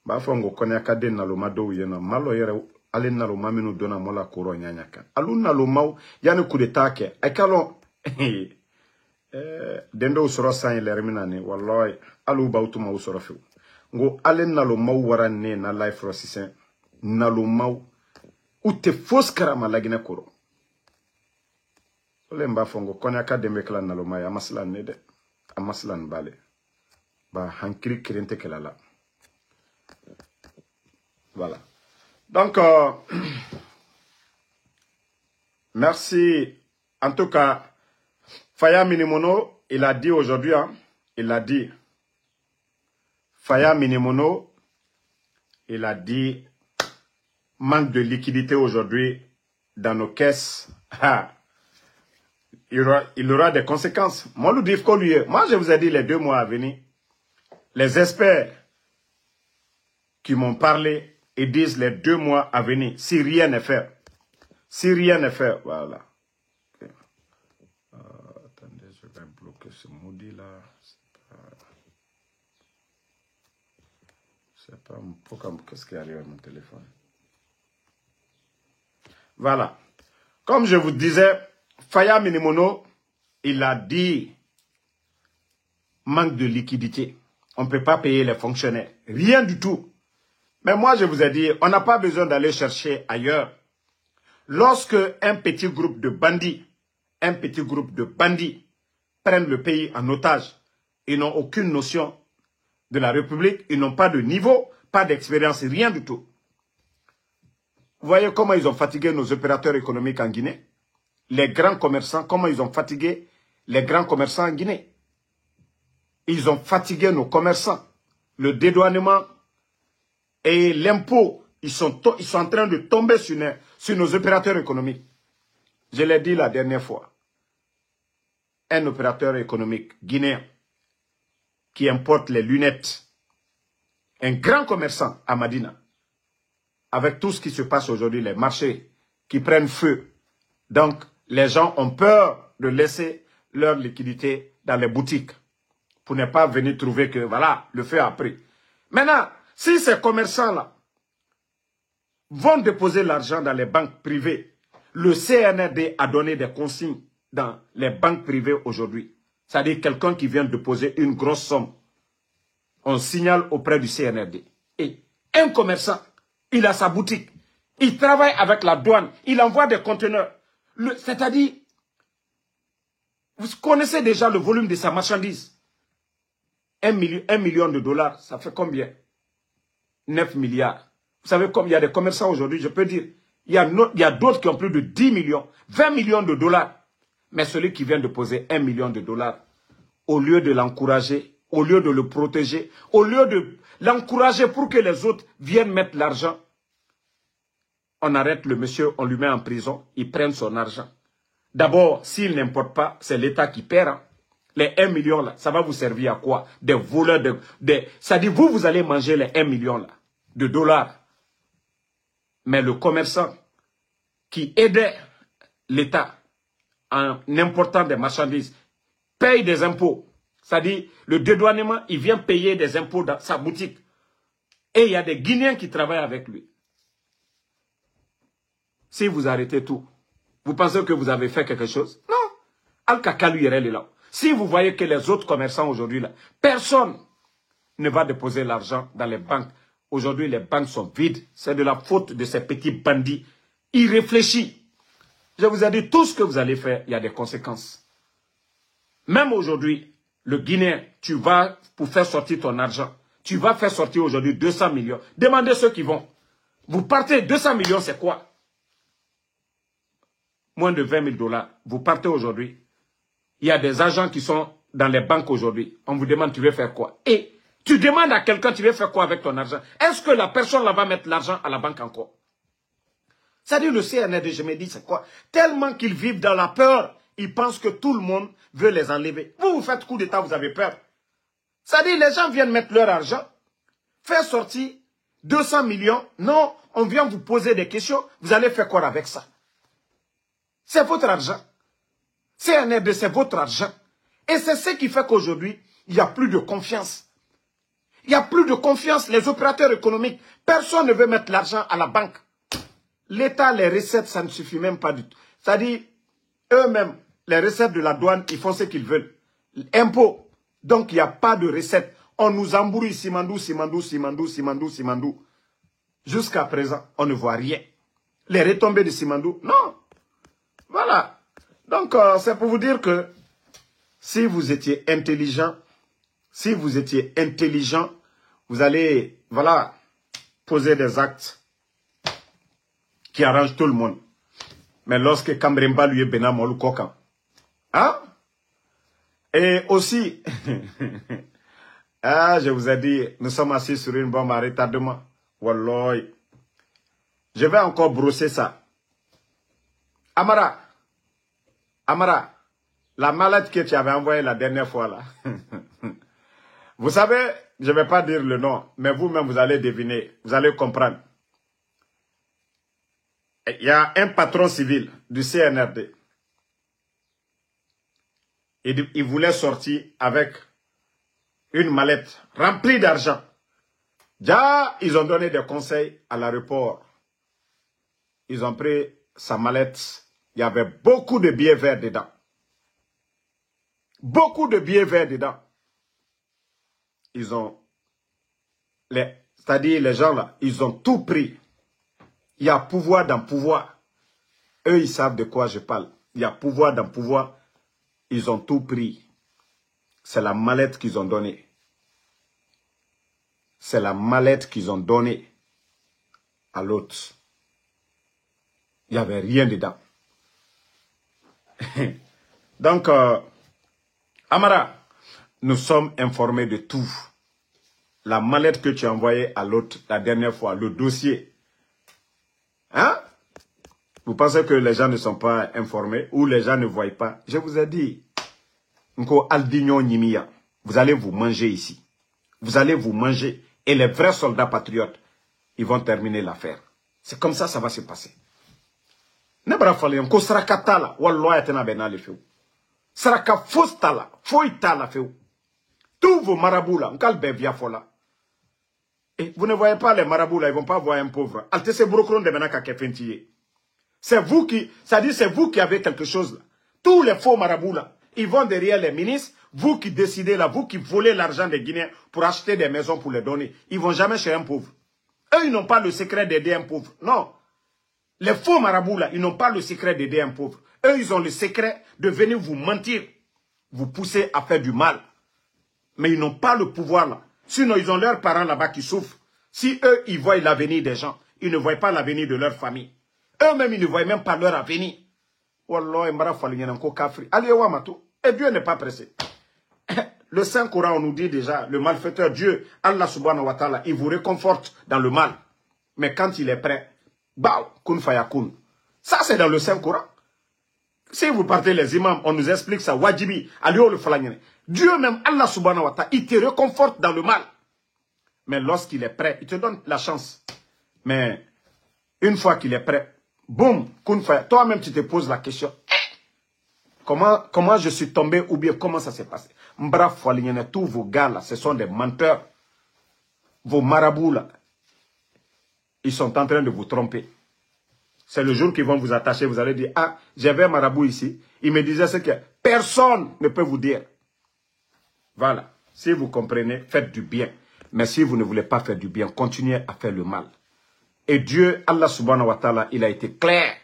Bafongo konya kade naloma do yena malo yere ale naloma minu dona mola koro nyanyaka. Alu naloma yani coup d'état ke. Akalo dendo usoro san lermina ni wallahi alu bautuma usoro fi. Ngo ale naloma wara ne na life rosisen naloma ou te fausse karama lagina koro. Ole mbafongo konya kade mekla naloma ya maslan ne de. Amaslan bale. Ba hankiri kirente kelala. Voilà. Donc, merci. En tout cas, Faya Minimono, il a dit aujourd'hui, hein, il a dit, Faya Minimono, il a dit, manque de liquidité aujourd'hui dans nos caisses. Ah, il aura des conséquences. Moi, je vous ai dit les 2 mois à venir, les experts qui m'ont parlé, ils disent les 2 mois à venir, si rien n'est fait. Si rien n'est fait, voilà. Attendez, je vais bloquer ce maudit là. C'est pas pourquoi, qu'est-ce qui arrive à mon téléphone. Voilà. Comme je vous disais, Faya Minimono, il a dit manque de liquidité. On ne peut pas payer les fonctionnaires. Rien du tout. Mais moi, je vous ai dit, on n'a pas besoin d'aller chercher ailleurs. Lorsque un petit groupe de bandits prennent le pays en otage, ils n'ont aucune notion de la République, ils n'ont pas de niveau, pas d'expérience, rien du tout. Vous voyez comment ils ont fatigué nos opérateurs économiques en Guinée? Les grands commerçants, comment ils ont fatigué les grands commerçants en Guinée? Ils ont fatigué nos commerçants. Le dédouanement et l'impôt, ils sont en train de tomber sur nos opérateurs économiques. Je l'ai dit la dernière fois. Un opérateur économique guinéen qui importe les lunettes, un grand commerçant à Madina, avec tout ce qui se passe aujourd'hui, les marchés qui prennent feu. Donc, les gens ont peur de laisser leur liquidité dans les boutiques pour ne pas venir trouver que, voilà, le feu a pris. Maintenant, si ces commerçants-là vont déposer l'argent dans les banques privées, le CNRD a donné des consignes dans les banques privées aujourd'hui. C'est-à-dire quelqu'un qui vient déposer une grosse somme. On signale auprès du CNRD. Et un commerçant, il a sa boutique. Il travaille avec la douane. Il envoie des conteneurs. C'est-à-dire, vous connaissez déjà le volume de sa marchandise. 1 million de dollars, ça fait combien? 9 milliards. Vous savez combien il y a des commerçants aujourd'hui, je peux dire. Il y a d'autres qui ont plus de 10 millions, 20 millions de dollars. Mais celui qui vient de poser 1 million de dollars, au lieu de l'encourager, au lieu de le protéger, au lieu de l'encourager pour que les autres viennent mettre l'argent, on arrête le monsieur, on lui met en prison, ils prennent son argent. D'abord, s'il n'importe pas, c'est l'État qui perd. Hein. Les 1 million là, ça va vous servir à quoi? Des voleurs, ça dit vous allez manger les 1 million là, de dollars. Mais le commerçant qui aidait l'État en important des marchandises paye des impôts. C'est-à-dire, le dédouanement, il vient payer des impôts dans sa boutique. Et il y a des Guinéens qui travaillent avec lui. Si vous arrêtez tout, vous pensez que vous avez fait quelque chose? Non. Al-Kaka lui est là. Si vous voyez que les autres commerçants aujourd'hui, là, personne ne va déposer l'argent dans les banques. Aujourd'hui, les banques sont vides. C'est de la faute de ces petits bandits irréfléchis. Je vous ai dit, tout ce que vous allez faire, il y a des conséquences. Même aujourd'hui, le Guinéen, tu vas, pour faire sortir ton argent, tu vas faire sortir aujourd'hui 200 millions. Demandez ceux qui vont. Vous partez, 200 millions, c'est quoi? Moins de 20 000 dollars. Vous partez aujourd'hui. Il y a des agents qui sont dans les banques aujourd'hui. On vous demande, tu veux faire quoi? Et tu demandes à quelqu'un, tu veux faire quoi avec ton argent? Est-ce que la personne là va mettre l'argent à la banque encore? C'est-à-dire le CNRD, je me dis, c'est quoi? Tellement qu'ils vivent dans la peur, ils pensent que tout le monde veut les enlever. Vous faites coup d'État, vous avez peur. C'est-à-dire les gens viennent mettre leur argent, faire sortir 200 millions. Non, on vient vous poser des questions. Vous allez faire quoi avec ça? C'est votre argent. CNRD, c'est votre argent. Et c'est ce qui fait qu'aujourd'hui, il n'y a plus de confiance. Il n'y a plus de confiance. Les opérateurs économiques, personne ne veut mettre l'argent à la banque. L'État, les recettes, ça ne suffit même pas du tout. C'est-à-dire, eux-mêmes, les recettes de la douane, ils font ce qu'ils veulent. Impôts. Donc, il n'y a pas de recettes. On nous embrouille Simandou. Jusqu'à présent, on ne voit rien. Les retombées de Simandou, non. Voilà. Donc, c'est pour vous dire que si vous étiez intelligent, vous allez, voilà, poser des actes qui arrangent tout le monde. Mais lorsque Kambremba lui est Benamolu Kokan, hein? Et aussi, Ah, je vous ai dit, nous sommes assis sur une bombe à retardement. Wallah. Je vais encore brosser ça. Amara, Amara, la malade que tu avais envoyée la dernière fois là. Vous savez, je ne vais pas dire le nom, mais vous-même vous allez deviner, vous allez comprendre. Il y a un patron civil du CNRD. Il voulait sortir avec une mallette remplie d'argent. Déjà, ils ont donné des conseils à l'aéroport. Ils ont pris sa mallette. Il y avait beaucoup de billets verts dedans. Beaucoup de billets verts dedans. Ils ont, c'est-à-dire les gens là, ils ont tout pris. Il y a pouvoir dans pouvoir. Eux, ils savent de quoi je parle. Il y a pouvoir dans pouvoir. Ils ont tout pris. C'est la mallette qu'ils ont donnée. C'est la mallette qu'ils ont donnée à l'autre. Il n'y avait rien dedans. Donc, Amara, nous sommes informés de tout. La mallette que tu as envoyée à l'autre la dernière fois, le dossier. Hein? Vous pensez que les gens ne sont pas informés ou les gens ne voient pas? Je vous ai dit, Nko Aldignon Nimia, vous allez vous manger ici. Vous allez vous manger. Et les vrais soldats patriotes, ils vont terminer l'affaire. C'est comme ça, ça va se passer. Nebra falen ko saraka tala wallahi tena benale feu. Saraka fostala, foitala feu. Tous vos marabouts là, on be via fola. Et vous ne voyez pas les marabouts là, ils vont pas voir un pauvre. Alte se brokron de menaka kefentiye. C'est vous qui, ça dit c'est vous qui avez quelque chose là. Tous les faux marabouts là, ils vont derrière les ministres, vous qui décidez là, vous qui volez l'argent des Guinéens pour acheter des maisons pour les donner. Ils vont jamais chez un pauvre. Eux, ils n'ont pas le secret d'aider un pauvre. Non. Les faux marabouts là, ils n'ont pas le secret d'aider un pauvre. Eux, ils ont le secret de venir vous mentir, vous pousser à faire du mal. Mais ils n'ont pas le pouvoir là. Sinon, ils ont leurs parents là-bas qui souffrent. Si eux, ils voient l'avenir des gens, ils ne voient pas l'avenir de leur famille. Eux-mêmes, ils ne voient même pas leur avenir. Et Dieu n'est pas pressé. Le Saint-Coran, on nous dit déjà, le malfaiteur, Dieu, Allah subhanahu wa ta'ala, il vous réconforte dans le mal. Mais quand il est prêt, bah, kun fayakun. Ça, c'est dans le Saint-Coran. Si vous partez les imams, on nous explique ça, wajibi, aliyo le falanyene. Dieu même, Allah subhanahu wa ta'ala, il te réconforte dans le mal. Mais lorsqu'il est prêt, il te donne la chance. Mais une fois qu'il est prêt, boum, kun faya. Toi-même, tu te poses la question. Comment je suis tombé ou bien comment ça s'est passé? Mbra falanyene, tous vos gars là, ce sont des menteurs. Vos marabouts là, ils sont en train de vous tromper. C'est le jour qu'ils vont vous attacher, vous allez dire, ah, j'avais un marabout ici. Il me disait ce que personne ne peut vous dire. Voilà. Si vous comprenez, faites du bien. Mais si vous ne voulez pas faire du bien, continuez à faire le mal. Et Dieu, Allah subhanahu wa ta'ala, il a été clair.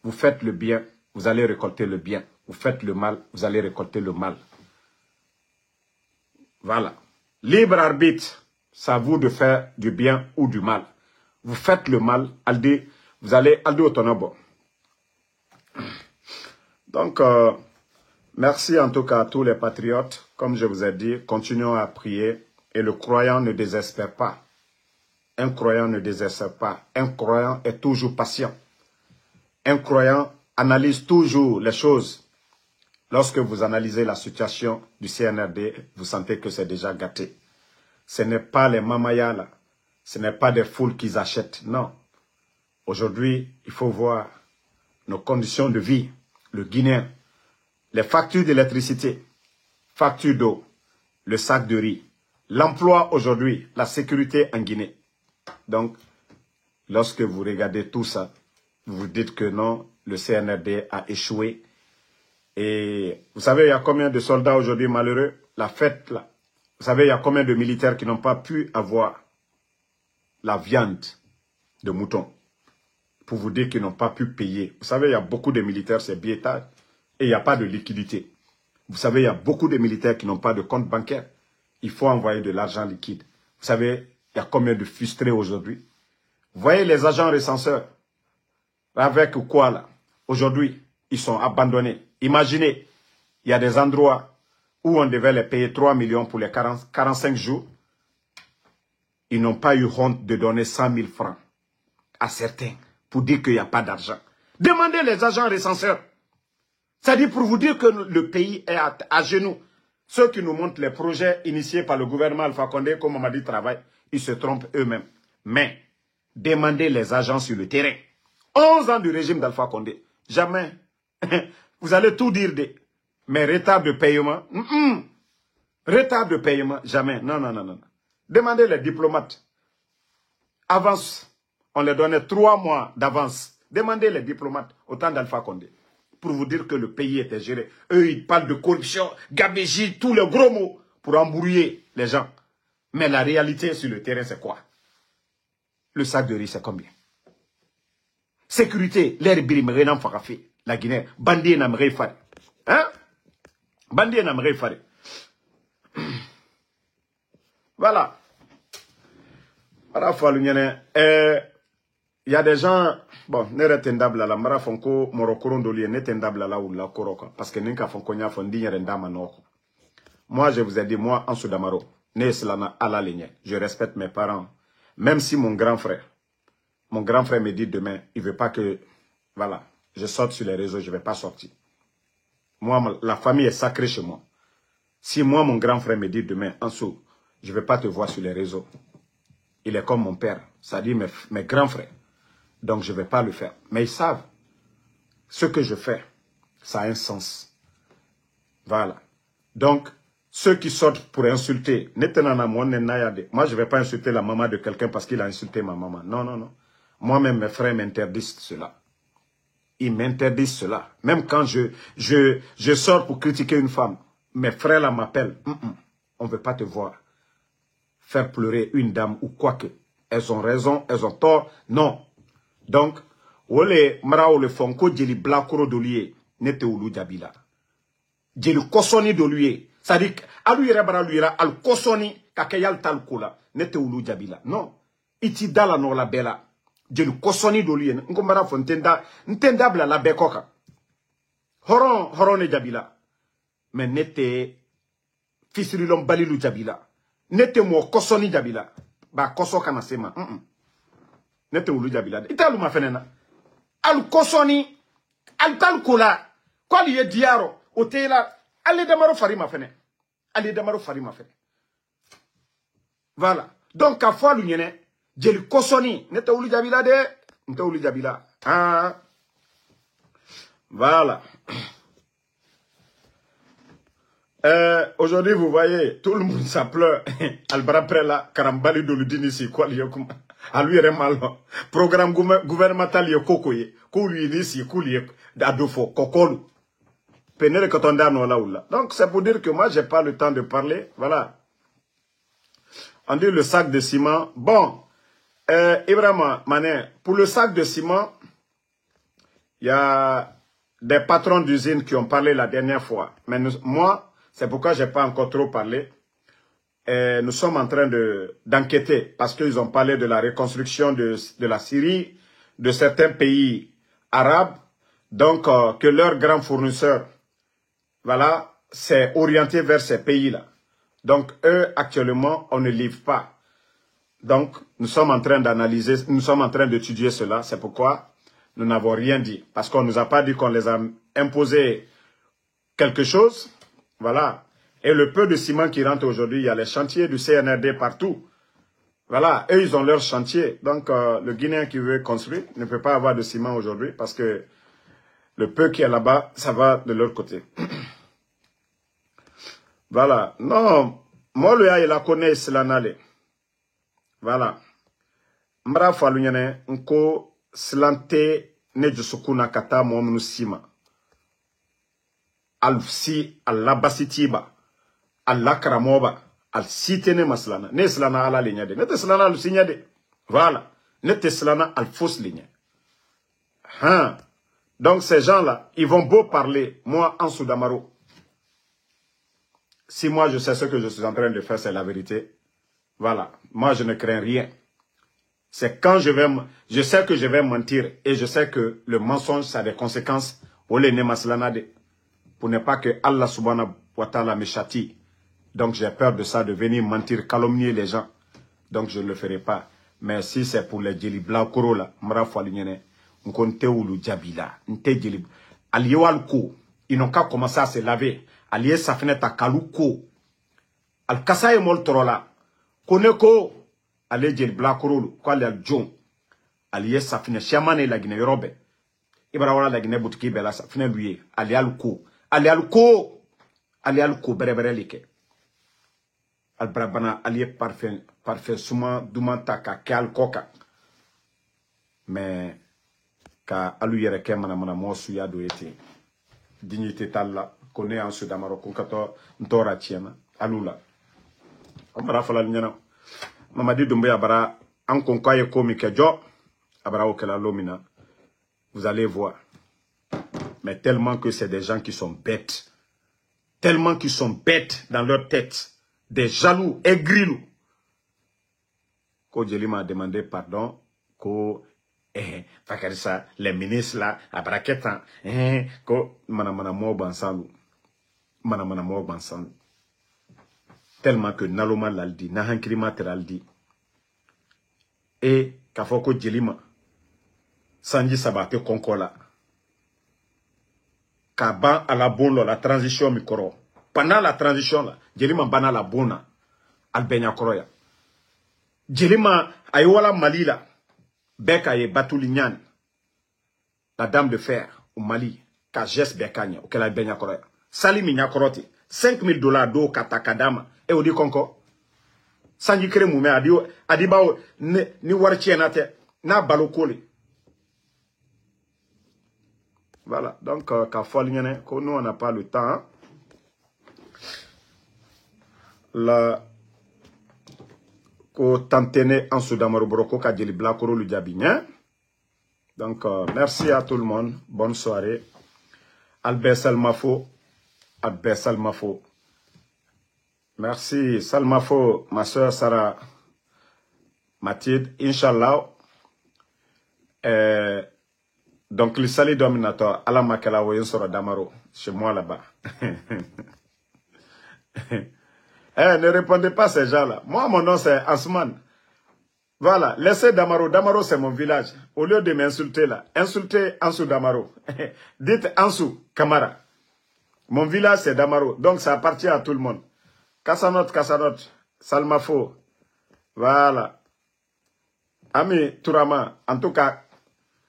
Vous faites le bien, vous allez récolter le bien. Vous faites le mal, vous allez récolter le mal. Voilà. Libre arbitre, c'est à vous de faire du bien ou du mal. Vous faites le mal, vous allez aller au tonobo. Donc, merci en tout cas à tous les patriotes. Comme je vous ai dit, continuons à prier. Et le croyant ne désespère pas. Un croyant ne désespère pas. Un croyant est toujours patient. Un croyant analyse toujours les choses. Lorsque vous analysez la situation du CNRD, vous sentez que c'est déjà gâté. Ce n'est pas les mamayas là. Ce n'est pas des foules qu'ils achètent. Non. Aujourd'hui, il faut voir nos conditions de vie. Le Guinéen, les factures d'électricité, factures d'eau, le sac de riz, l'emploi aujourd'hui, la sécurité en Guinée. Donc, lorsque vous regardez tout ça, vous vous dites que non, le CNRD a échoué. Et vous savez, il y a combien de soldats aujourd'hui malheureux? La fête là. Vous savez, il y a combien de militaires qui n'ont pas pu avoir la viande de mouton? Pour vous dire qu'ils n'ont pas pu payer. Vous savez, il y a beaucoup de militaires, c'est biétage, et il n'y a pas de liquidité. Vous savez, il y a beaucoup de militaires qui n'ont pas de compte bancaire. Il faut envoyer de l'argent liquide. Vous savez, il y a combien de frustrés aujourd'hui? Vous voyez les agents recenseurs, avec quoi là? Aujourd'hui, ils sont abandonnés. Imaginez, il y a des endroits où on devait les payer 3 millions pour les 45 jours, ils n'ont pas eu honte de donner 100 000 francs à certains pour dire qu'il n'y a pas d'argent. Demandez les agents recenseurs. C'est-à-dire pour vous dire que le pays est à genoux. Ceux qui nous montrent les projets initiés par le gouvernement Alpha Condé, comme on m'a dit, travail, ils se trompent eux-mêmes. Mais, demandez les agents sur le terrain. 11 ans du régime d'Alpha Condé. Jamais. Vous allez tout dire mais retard de paiement. Retard de paiement, jamais. Non, non, non, non. Demandez les diplomates. Avance. On les donnait 3 mois d'avance. Demandez les diplomates au temps d'Alpha Condé. Pour vous dire que le pays était géré. Eux, ils parlent de corruption, gabégie, tous les gros mots pour embrouiller les gens. Mais la réalité sur le terrain, c'est quoi? Le sac de riz, c'est combien? Sécurité, l'air birimere n'en fera fait. La Guinée, bandit n'aimerait faire. Hein? Bandit n'aimerait faire. Voilà. Voilà, il y a des gens, bon, ne retendable la mara fonko morokorondo ne tendable la ou la koroka parce que n'inka fonko nya fondi renda manoko. Moi je vous ai dit moi en Soudamaro, ne selana à la ligne. Je respecte mes parents, même si mon grand frère me dit demain, il veut pas que voilà, je sorte sur les réseaux, je vais pas sortir. Moi la famille est sacrée chez moi. Si moi mon grand frère me dit demain Ansou, je vais pas te voir sur les réseaux. Il est comme mon père, c'est-à-dire mes grands frères. Donc, je ne vais pas le faire. Mais ils savent. Ce que je fais, ça a un sens. Voilà. Donc, ceux qui sortent pour insulter, moi, je ne vais pas insulter la maman de quelqu'un parce qu'il a insulté ma maman. Non, non, non. Moi-même, mes frères m'interdisent cela. Ils m'interdisent cela. Même quand je sors pour critiquer une femme, mes frères là m'appellent. On ne veut pas te voir faire pleurer une dame ou quoi que. Elles ont raison, elles ont tort. Non. Donc, wole mara le fonko djeli blakoro dolié nete ulu jabila. Djeli kosoni dolié. C'est-à-dire alu yere bara lu yera al kosoni kakayal tal kola nete ulu jabila. Non. Iti dala no la bela. Djeli kosoni dolié. Nko mara fontenda ntenda bla la bekoka. Horon ne jabila. Mais nete fisirilom balilu jabila. Nete mo kosoni jabila. Ba koso kana sema. Nete ulu jabila. Italu ma fenena. Al kosoni. Al tal kola. Kwa liye diaro. Otela. Ale damaro fari ma fene. Ale damaro fari ma fene. Voilà. Donc, à fois l'union, j'ai le kosoni. Nete ulu jabila de. Nete ulu jabila. Ah. Voilà. Aujourd'hui, vous voyez, tout le monde s'appelle Albra Prela, Karambali de l'Udinisi, quoi, à lui, mal. Programme gouvernemental, Yokokoye, Koulunisi, Koulier, Adofo, Kokolu. Pénère quand on a là. Donc, c'est pour dire que moi, j'ai pas le temps de parler. Voilà. On dit le sac de ciment. Bon, Ibrahima, Mané, pour le sac de ciment, il y a des patrons d'usine qui ont parlé la dernière fois. Mais moi, c'est pourquoi je n'ai pas encore trop parlé. Nous sommes en train d'enquêter parce qu'ils ont parlé de la reconstruction de la Syrie, de certains pays arabes. Donc, que leur grand fournisseur, voilà, s'est orienté vers ces pays-là. Donc, eux, actuellement, on ne livre pas. Donc, nous sommes en train d'analyser, nous sommes en train d'étudier cela. C'est pourquoi nous n'avons rien dit. Parce qu'on ne nous a pas dit qu'on les a imposé quelque chose. Voilà. Et le peu de ciment qui rentre aujourd'hui, il y a les chantiers du CNRD partout. Voilà. Eux, ils ont leur chantier. Donc, le Guinéen qui veut construire ne peut pas avoir de ciment aujourd'hui parce que le peu qui est là-bas, ça va de l'autre côté. Voilà. Non. Moi, le il la connaît, c'est l'anale. Voilà. Mbra falunyane, nko slante ne jusukuna kata mwamunu sima. Al-si, al-labasitiba, al-lakramoba, al-sitene maslana. Ne slana ala lignade. Ne te slana al-signade. Voilà. Ne te slana al-fausse ligne. Hein. Donc ces gens-là, ils vont beau parler, moi en Soudamaro. Si moi je sais ce que je suis en train de faire, c'est la vérité. Voilà. Moi je ne crains rien. C'est quand je sais que je vais mentir et je sais que le mensonge, ça a des conséquences. Ole ne maslanade. Pour ne pas que Allah subhanahu wa ta'ala me châtie. Donc j'ai peur de ça, de venir mentir, calomnier les gens. Donc je ne le ferai pas. Mais si c'est pour les djeli blakoro là, mra falignene, nkonte oulu djabila, nte djeli. Aliewal ko, ils n'ont qu'à commencer à se laver. Alié sa fenêtre à kaluko. Al kasa e mol torola. Koneko, alié djeli blakoro, quoi le djon. Alié sa fenêtre, chiamane la Guinée Europe. Ibarawala la Guinée boutiki bela sa fenêtre lui. Alié aluko. Alié aluko. Alié aluko, bere bere like. Albrabana allié parfait souvent dumanta ka kal koka mais ka alu yere ke mana mo suya do ete dignité talla connaît en sudamaro konkato ntora tiena alula amara fala nyana mamadi dumbe abara an konkaye komi kejo abara okela lomina vous allez voir mais tellement que c'est des gens qui sont bêtes tellement qu'ils sont bêtes dans leur tête. Des jaloux, aigris. Quand Djeli m'a demandé pardon, les ministres là, à braquetan, manamana mo bansalu. Tellement que Naloma l'aldi, Nahankrima teraldi. Et Kafoko Djeli ma, Sanji Sabate Konkola. Kaban à la bonne, la transition micro. Pendant la transition, là, Djelima bana la bona, albenya kroya. Djelima ayewala Mali là, Beka ye Batulignan, la dame de fer au Mali, Kajes Bekanya, auquel albenya kroya. Salimi Nyakoroti, $5,000 do katakadama, et on dit konko. Sanji kere moume adibao ni warchienate, na balokoli. Voilà, donc, nous on n'a pas le temps. Hein? La ko tantene en Soudamaro Broko ka djeli blakoro lu diabinien. Donc merci à tout le monde, bonne soirée. Albert Salmafo, merci Salmafo, ma soeur Sarah Mathilde, Inch'Allah. Donc le salut dominateur, ala makela woyen soro damaro, chez moi là-bas. Ne répondez pas à ces gens-là. Moi, mon nom, c'est Asman. Voilà, laissez Damaro. Damaro, c'est mon village. Au lieu de m'insulter là, insultez Ansou Damaro. Dites Ansou Kamara. Mon village, c'est Damaro. Donc, ça appartient à tout le monde. Kassanot, Salmafo. Voilà. Ami Tourama. En tout cas,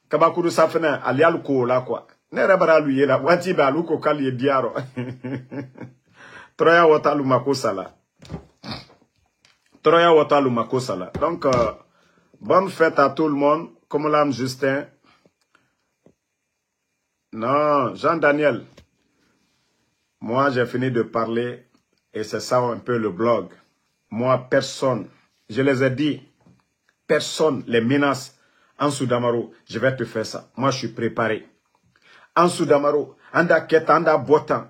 Kabakuru Safena, alialuko là, quoi. Nerebara lui là. Watiba aluko kali diaro. Troya Watalu Makosala. Troya Watalu Makosala. Donc, bonne fête à tout le monde. Comme l'âme Justin. Non, Jean-Daniel. Moi, j'ai fini de parler. Et c'est ça un peu le blog. Moi, personne. Je les ai dit. Personne les menace. En Soudamaro, je vais te faire ça. Moi, je suis préparé. En Soudamaro, anda keta, anda botan.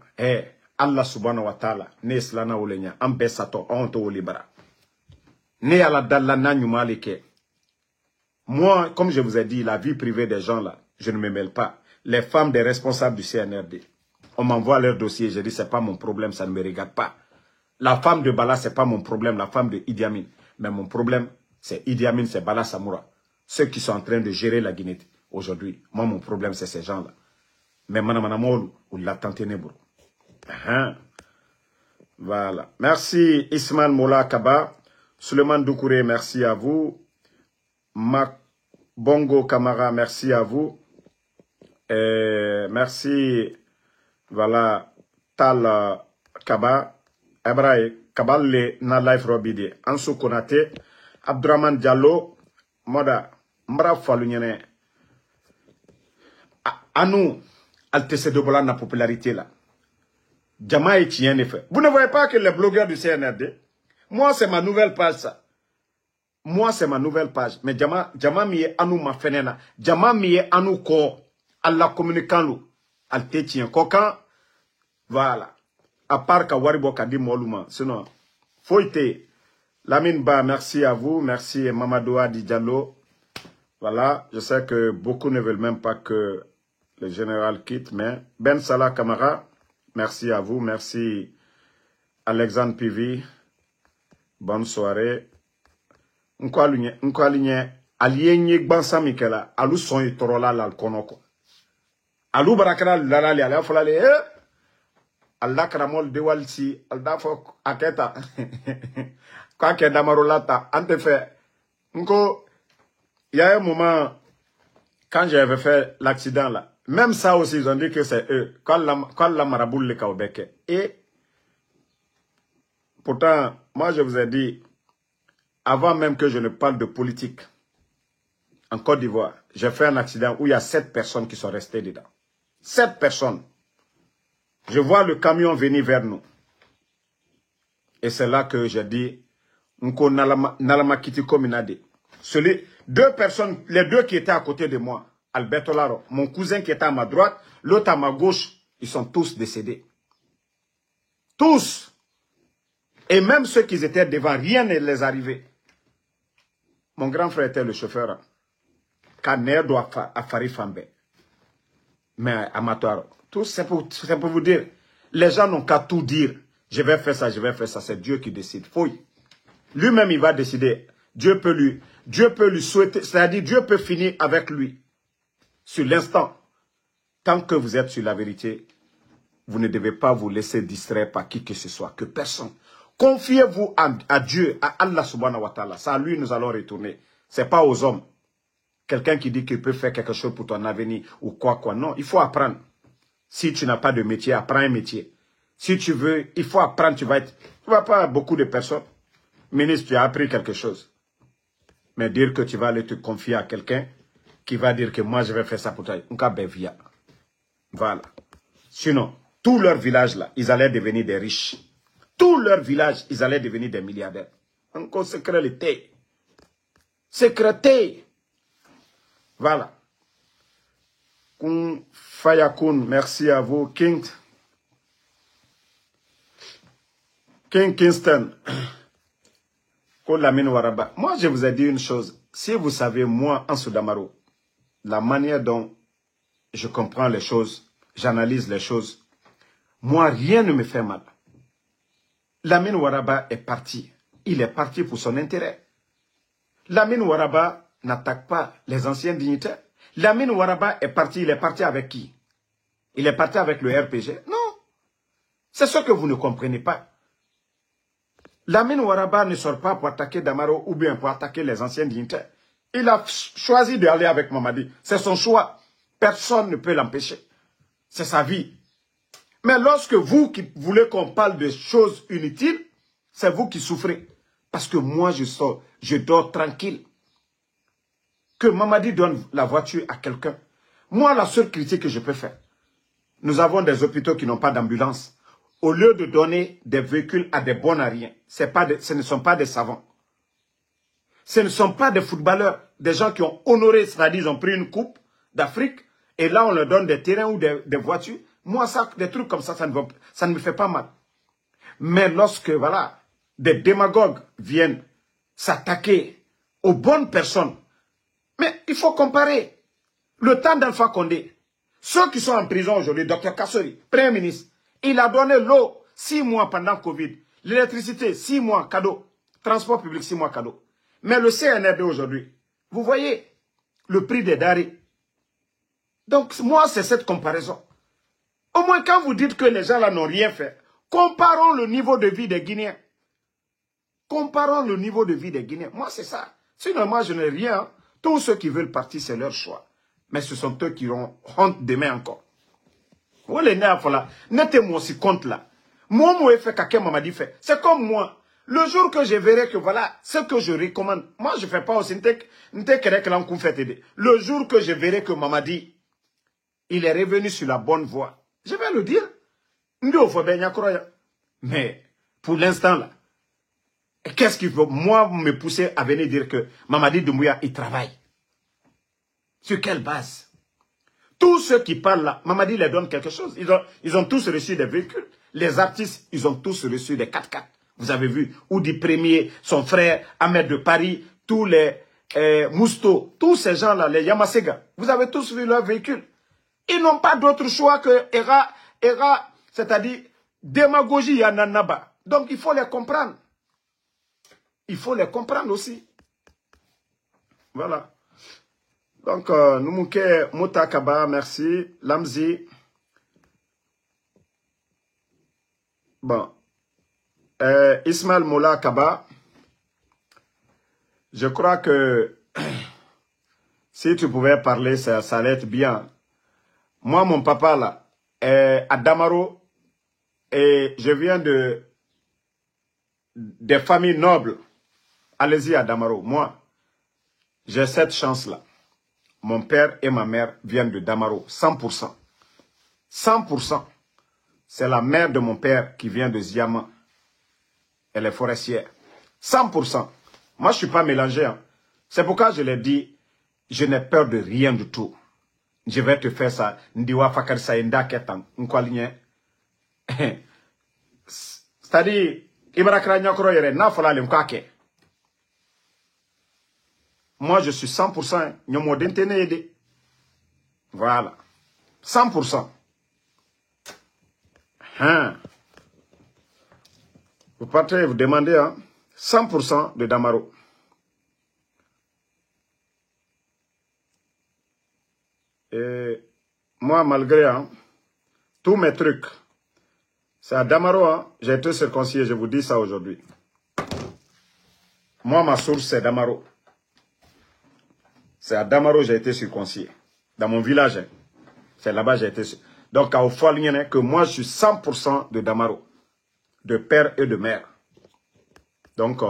Allah subhanahu wa ta'ala, ne slana olenya, ambesato, onto olibara. Ne ala dallana nyumalike. Moi, comme je vous ai dit, la vie privée des gens là, je ne me mêle pas. Les femmes des responsables du CNRD, on m'envoie leur dossier, je dis c'est pas mon problème, ça ne me regarde pas. La femme de Bala, c'est pas mon problème, la femme de Idi Amin. Mais mon problème, c'est Idi Amin, c'est Bala Samoura. Ceux qui sont en train de gérer la Guinée aujourd'hui. Moi, mon problème, c'est ces gens-là. Mais Manamanamolu, ou la tante Nebro. Voilà. Merci Ismaël Mola Kaba. Suleiman Doukouré, merci à vous. Bongo Kamara, merci à vous. Merci. Voilà. Tal Kaba. Ebrae. Kabale na life robidi. Ansou Konate. Abdurrahman Diallo. Moda. Mbra Falunyene. À nous, Altesse de Bola na popularité là. Jama est tien fait. Vous ne voyez pas que les blogueurs du CNRD, moi c'est ma nouvelle page ça. Moi c'est ma nouvelle page. Mais Jama mi est anou ma fenena. Jama mi est anou ko. Allah communiquant lou. Alte tien. Kokan. Voilà. À part ka waribo kadi moluma. Sinon, Foyte. Lamine Ba, merci à vous. Merci Mamadou Adi Diallo. Voilà. Je sais que beaucoup ne veulent même pas que le général quitte. Mais Ben Salah Kamara. Merci à vous, merci Alexandre Pivi, bonne soirée. Nkwalinye, alienye gbansa mikela, alu son itorola la konoko. Alu barakara lalali, ala folale, Allah karamol de walsi, aldafo aketa. Quoi que damarolata, ante fait, nko, il y a un moment, quand j'avais fait l'accident là, même ça aussi, ils ont dit que c'est eux, quand la maraboule le kaobeke. Et, pourtant, moi je vous ai dit, avant même que je ne parle de politique, en Côte d'Ivoire, j'ai fait un accident où il y a 7 personnes qui sont restées dedans. 7 personnes. Je vois le camion venir vers nous. Et c'est là que j'ai dit, Nko Nalama Kiti Kominade. Deux personnes, les deux qui étaient à côté de moi, Alberto Laro, mon cousin qui était à ma droite, l'autre à ma gauche, ils sont tous décédés. Tous. Et même ceux qui étaient devant, rien ne les arrivait. Mon grand frère était le chauffeur. Kaner doit affari Fambe. Mais amateur, tout c'est pour vous dire, les gens n'ont qu'à tout dire. Je vais faire ça, c'est Dieu qui décide. Fouille. Lui-même, il va décider. Dieu peut lui souhaiter, c'est-à-dire Dieu peut finir avec lui. Sur l'instant. Tant que vous êtes sur la vérité, vous ne devez pas vous laisser distraire par qui que ce soit, que personne. Confiez-vous à Dieu, à Allah subhanahu wa ta'ala. C'est à lui nous allons retourner. Ce n'est pas aux hommes. Quelqu'un qui dit qu'il peut faire quelque chose pour ton avenir ou quoi. Non, il faut apprendre. Si tu n'as pas de métier, apprends un métier. Si tu veux, il faut apprendre, tu vas pas beaucoup de personnes. Ministre, tu as appris quelque chose. Mais dire que tu vas aller te confier à quelqu'un qui va dire que moi je vais faire ça pour toi. Voilà. Sinon, tout leur village là, ils allaient devenir des riches. Tout leur village, ils allaient devenir des milliardaires. Encore sécurité. Sécurité. Voilà. Kun Fayakun, merci à vous. King Kingston. Moi, je vous ai dit une chose. Si vous savez, moi, en Soudamaro, la manière dont je comprends les choses, j'analyse les choses, moi, rien ne me fait mal. Lamine Ouaraba est parti. Il est parti pour son intérêt. Lamine Ouaraba n'attaque pas les anciens dignitaires. Lamine Ouaraba est parti. Il est parti avec qui? Il est parti avec le RPG? Non. C'est ce que vous ne comprenez pas. Lamine Ouaraba ne sort pas pour attaquer Damaro ou bien pour attaquer les anciens dignitaires. Il a choisi d'aller avec Mamadi. C'est son choix. Personne ne peut l'empêcher. C'est sa vie. Mais lorsque vous qui voulez qu'on parle de choses inutiles, c'est vous qui souffrez. Parce que moi, je sors, je dors tranquille. Que Mamadi donne la voiture à quelqu'un. Moi, la seule critique que je peux faire, nous avons des hôpitaux qui n'ont pas d'ambulance. Au lieu de donner des véhicules à des bons à rien, ce ne sont pas des savants. Ce ne sont pas des footballeurs, des gens qui ont honoré, c'est-à-dire ils ont pris une coupe d'Afrique, et là on leur donne des terrains ou des voitures. Moi, des trucs comme ça, ça ne me fait pas mal. Mais lorsque, voilà, des démagogues viennent s'attaquer aux bonnes personnes, mais il faut comparer. Le temps d'Alpha Condé, ceux qui sont en prison aujourd'hui, Dr Kassori, Premier ministre, il a donné l'eau 6 mois pendant Covid, l'électricité 6 mois cadeau, transport public 6 mois cadeau. Mais le CNRD aujourd'hui, vous voyez le prix des denrées. Donc moi c'est cette comparaison. Au moins quand vous dites que les gens là n'ont rien fait, comparons le niveau de vie des Guinéens. Comparons le niveau de vie des Guinéens. Moi c'est ça. Sinon moi je n'ai rien. Tous ceux qui veulent partir c'est leur choix. Mais ce sont eux qui auront honte demain encore. Mettez-moi aussi compte là. Moi, moi, fait qu'à Mamadi fait. C'est comme moi. Le jour que je verrai que voilà, ce que je recommande, moi, je ne fais pas aussi. Le jour que je verrai que Mamadi, il est revenu sur la bonne voie, je vais le dire. Mais, pour l'instant là, qu'est-ce qui veut, moi, me pousser à venir dire que Mamadi Doumbouya, il travaille? Sur quelle base? Tous ceux qui parlent là, Mamadi les donne quelque chose. Ils ont tous reçu des véhicules. Les artistes, ils ont tous reçu des 4x4. Vous avez vu, Oudi Premier, son frère, Ahmed de Paris, tous les Mousto, tous ces gens-là, les Yamasega, vous avez tous vu leurs véhicules. Ils n'ont pas d'autre choix que c'est-à-dire démagogie Yananaba. Donc, il faut les comprendre. Il faut les comprendre aussi. Voilà. Donc, nous moukè Mouta Kaba, merci. Lamzi. Bon. Ismaël Moula Kaba. Je crois que si tu pouvais parler, ça allait être bien. Moi, mon papa, là, est à Damaro. Et je viens des familles nobles. Allez-y à Damaro. Moi, j'ai cette chance-là. Mon père et ma mère viennent de Damaro. 100%. 100%. C'est la mère de mon père qui vient de Ziama. Elle est forestière. 100%. Moi, je ne suis pas mélangé. Hein. C'est pourquoi je l'ai dit, je n'ai peur de rien du tout. Je vais te faire ça. Ndiwa fakar sa inda ketan. C'est-à-dire, moi, je suis 100%. Voilà. 100%. Hein. Vous partez, vous demandez, hein, 100% de Damaro. Et moi, malgré hein, tous mes trucs, c'est à Damaro, hein, j'ai été circoncis, je vous dis ça aujourd'hui. Moi, ma source, c'est Damaro. C'est à Damaro j'ai été circoncis. Dans mon village, hein, c'est là-bas j'ai été circoncis. Donc, à Ofoalien, que moi, je suis 100% de Damaro. De père et de mère. Donc,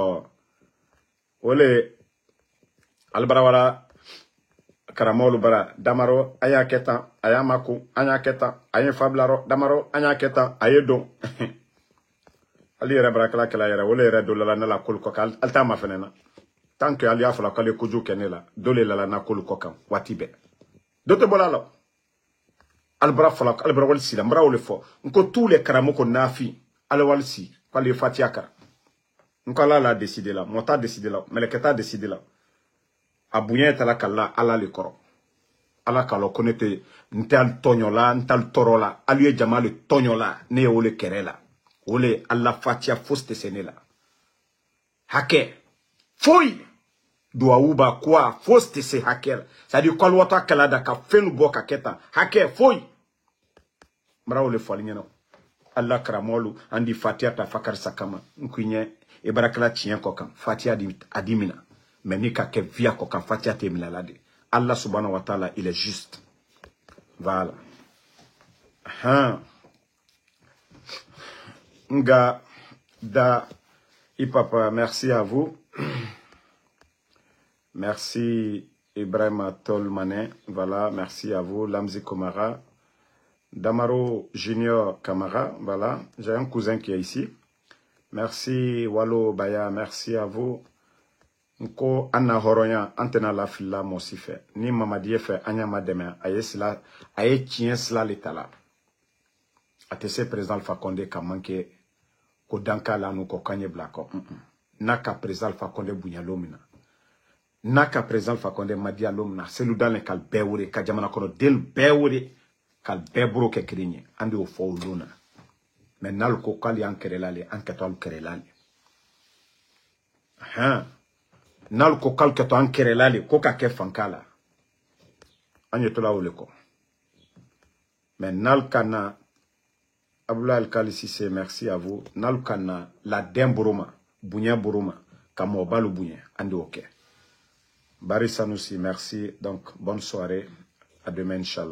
olé, albarawala, karamolu bara, Damaro, aya ketan, aya maku, aya ketan, aya fablaro, Damaro, aya ketan, aya don. Ali yɛrɛ barakala kɛla yɛrɛ, ole yɛrɛ do lala ne la kolu kɔ kan, ali t'a ma fɛnɛ na. Tant que ali y'a fɔla k'ale kojugu kɛ ne la, dole lala na kolu kɔ kan, waati bɛɛ. Dɔ tɛ bɔla la. Albara fɔla, albara wali sila, mbara ole fɔ. Nko tous les karamoko nafi, ale wali si, k'ale fatiya kara. Nko ala l'a décidé la, mota décidé la, meleketa décidé la. A bonya etala kala ala le kɔrɔ. Ala kalo konete, ntel tonyola, ntel torola, aluye jama le tonyola, ne ole kerela. Ole alla fatia foste senela. Hake. Foi. Douaouba quoi foste se hakel. Ça dit quoi l'autre kalada ka fenu boka keta. Hake foi. Mra ole falignano. Allah kramolu andi fatia ta fakar sakama. Nkunye e barakala tien kokam. Fatia adimina. Menika ke via kokam fatia te milalade. Allah subhanahu wa ta'ala il est juste. Voilà. Nga da Ipapa, merci à vous. Merci Ibrahim Tolmané. Voilà, merci à vous. Lamzi Komara. Damaro Junior Kamara. Voilà, j'ai un cousin qui est ici. Merci Walo Baya, merci à vous. Nko Anna Horoya, Antena la fila Mosife. Ni Mamadie fait Anya Mademe. Aye sila, aye tien sila l'étala. Atese président Alpha Condé ka manqué. Ko danka la nou ko kanye blako. Naka président Alpha Condé bunyalomina. Naka président Alpha Condé madialomina. Selu dans le kal bewure. Ka jamana kono del bewure. Kal bebro ke krinye. Andi o fo luna. Men nal ko kali ankerelale. Anketo al kerelale. Nal ko kal keto ankerelale. Koka ke fankala. Anyetola ole ko. Men nal kana. Aboula Al-Kali Sissé, merci à vous. Nalukana, la Demburuma, Bounia Buruma, Kamo Balou Bounia, Andi Ok. Bari Sanoussi, merci. Donc, bonne soirée. À demain, Inch'Allah.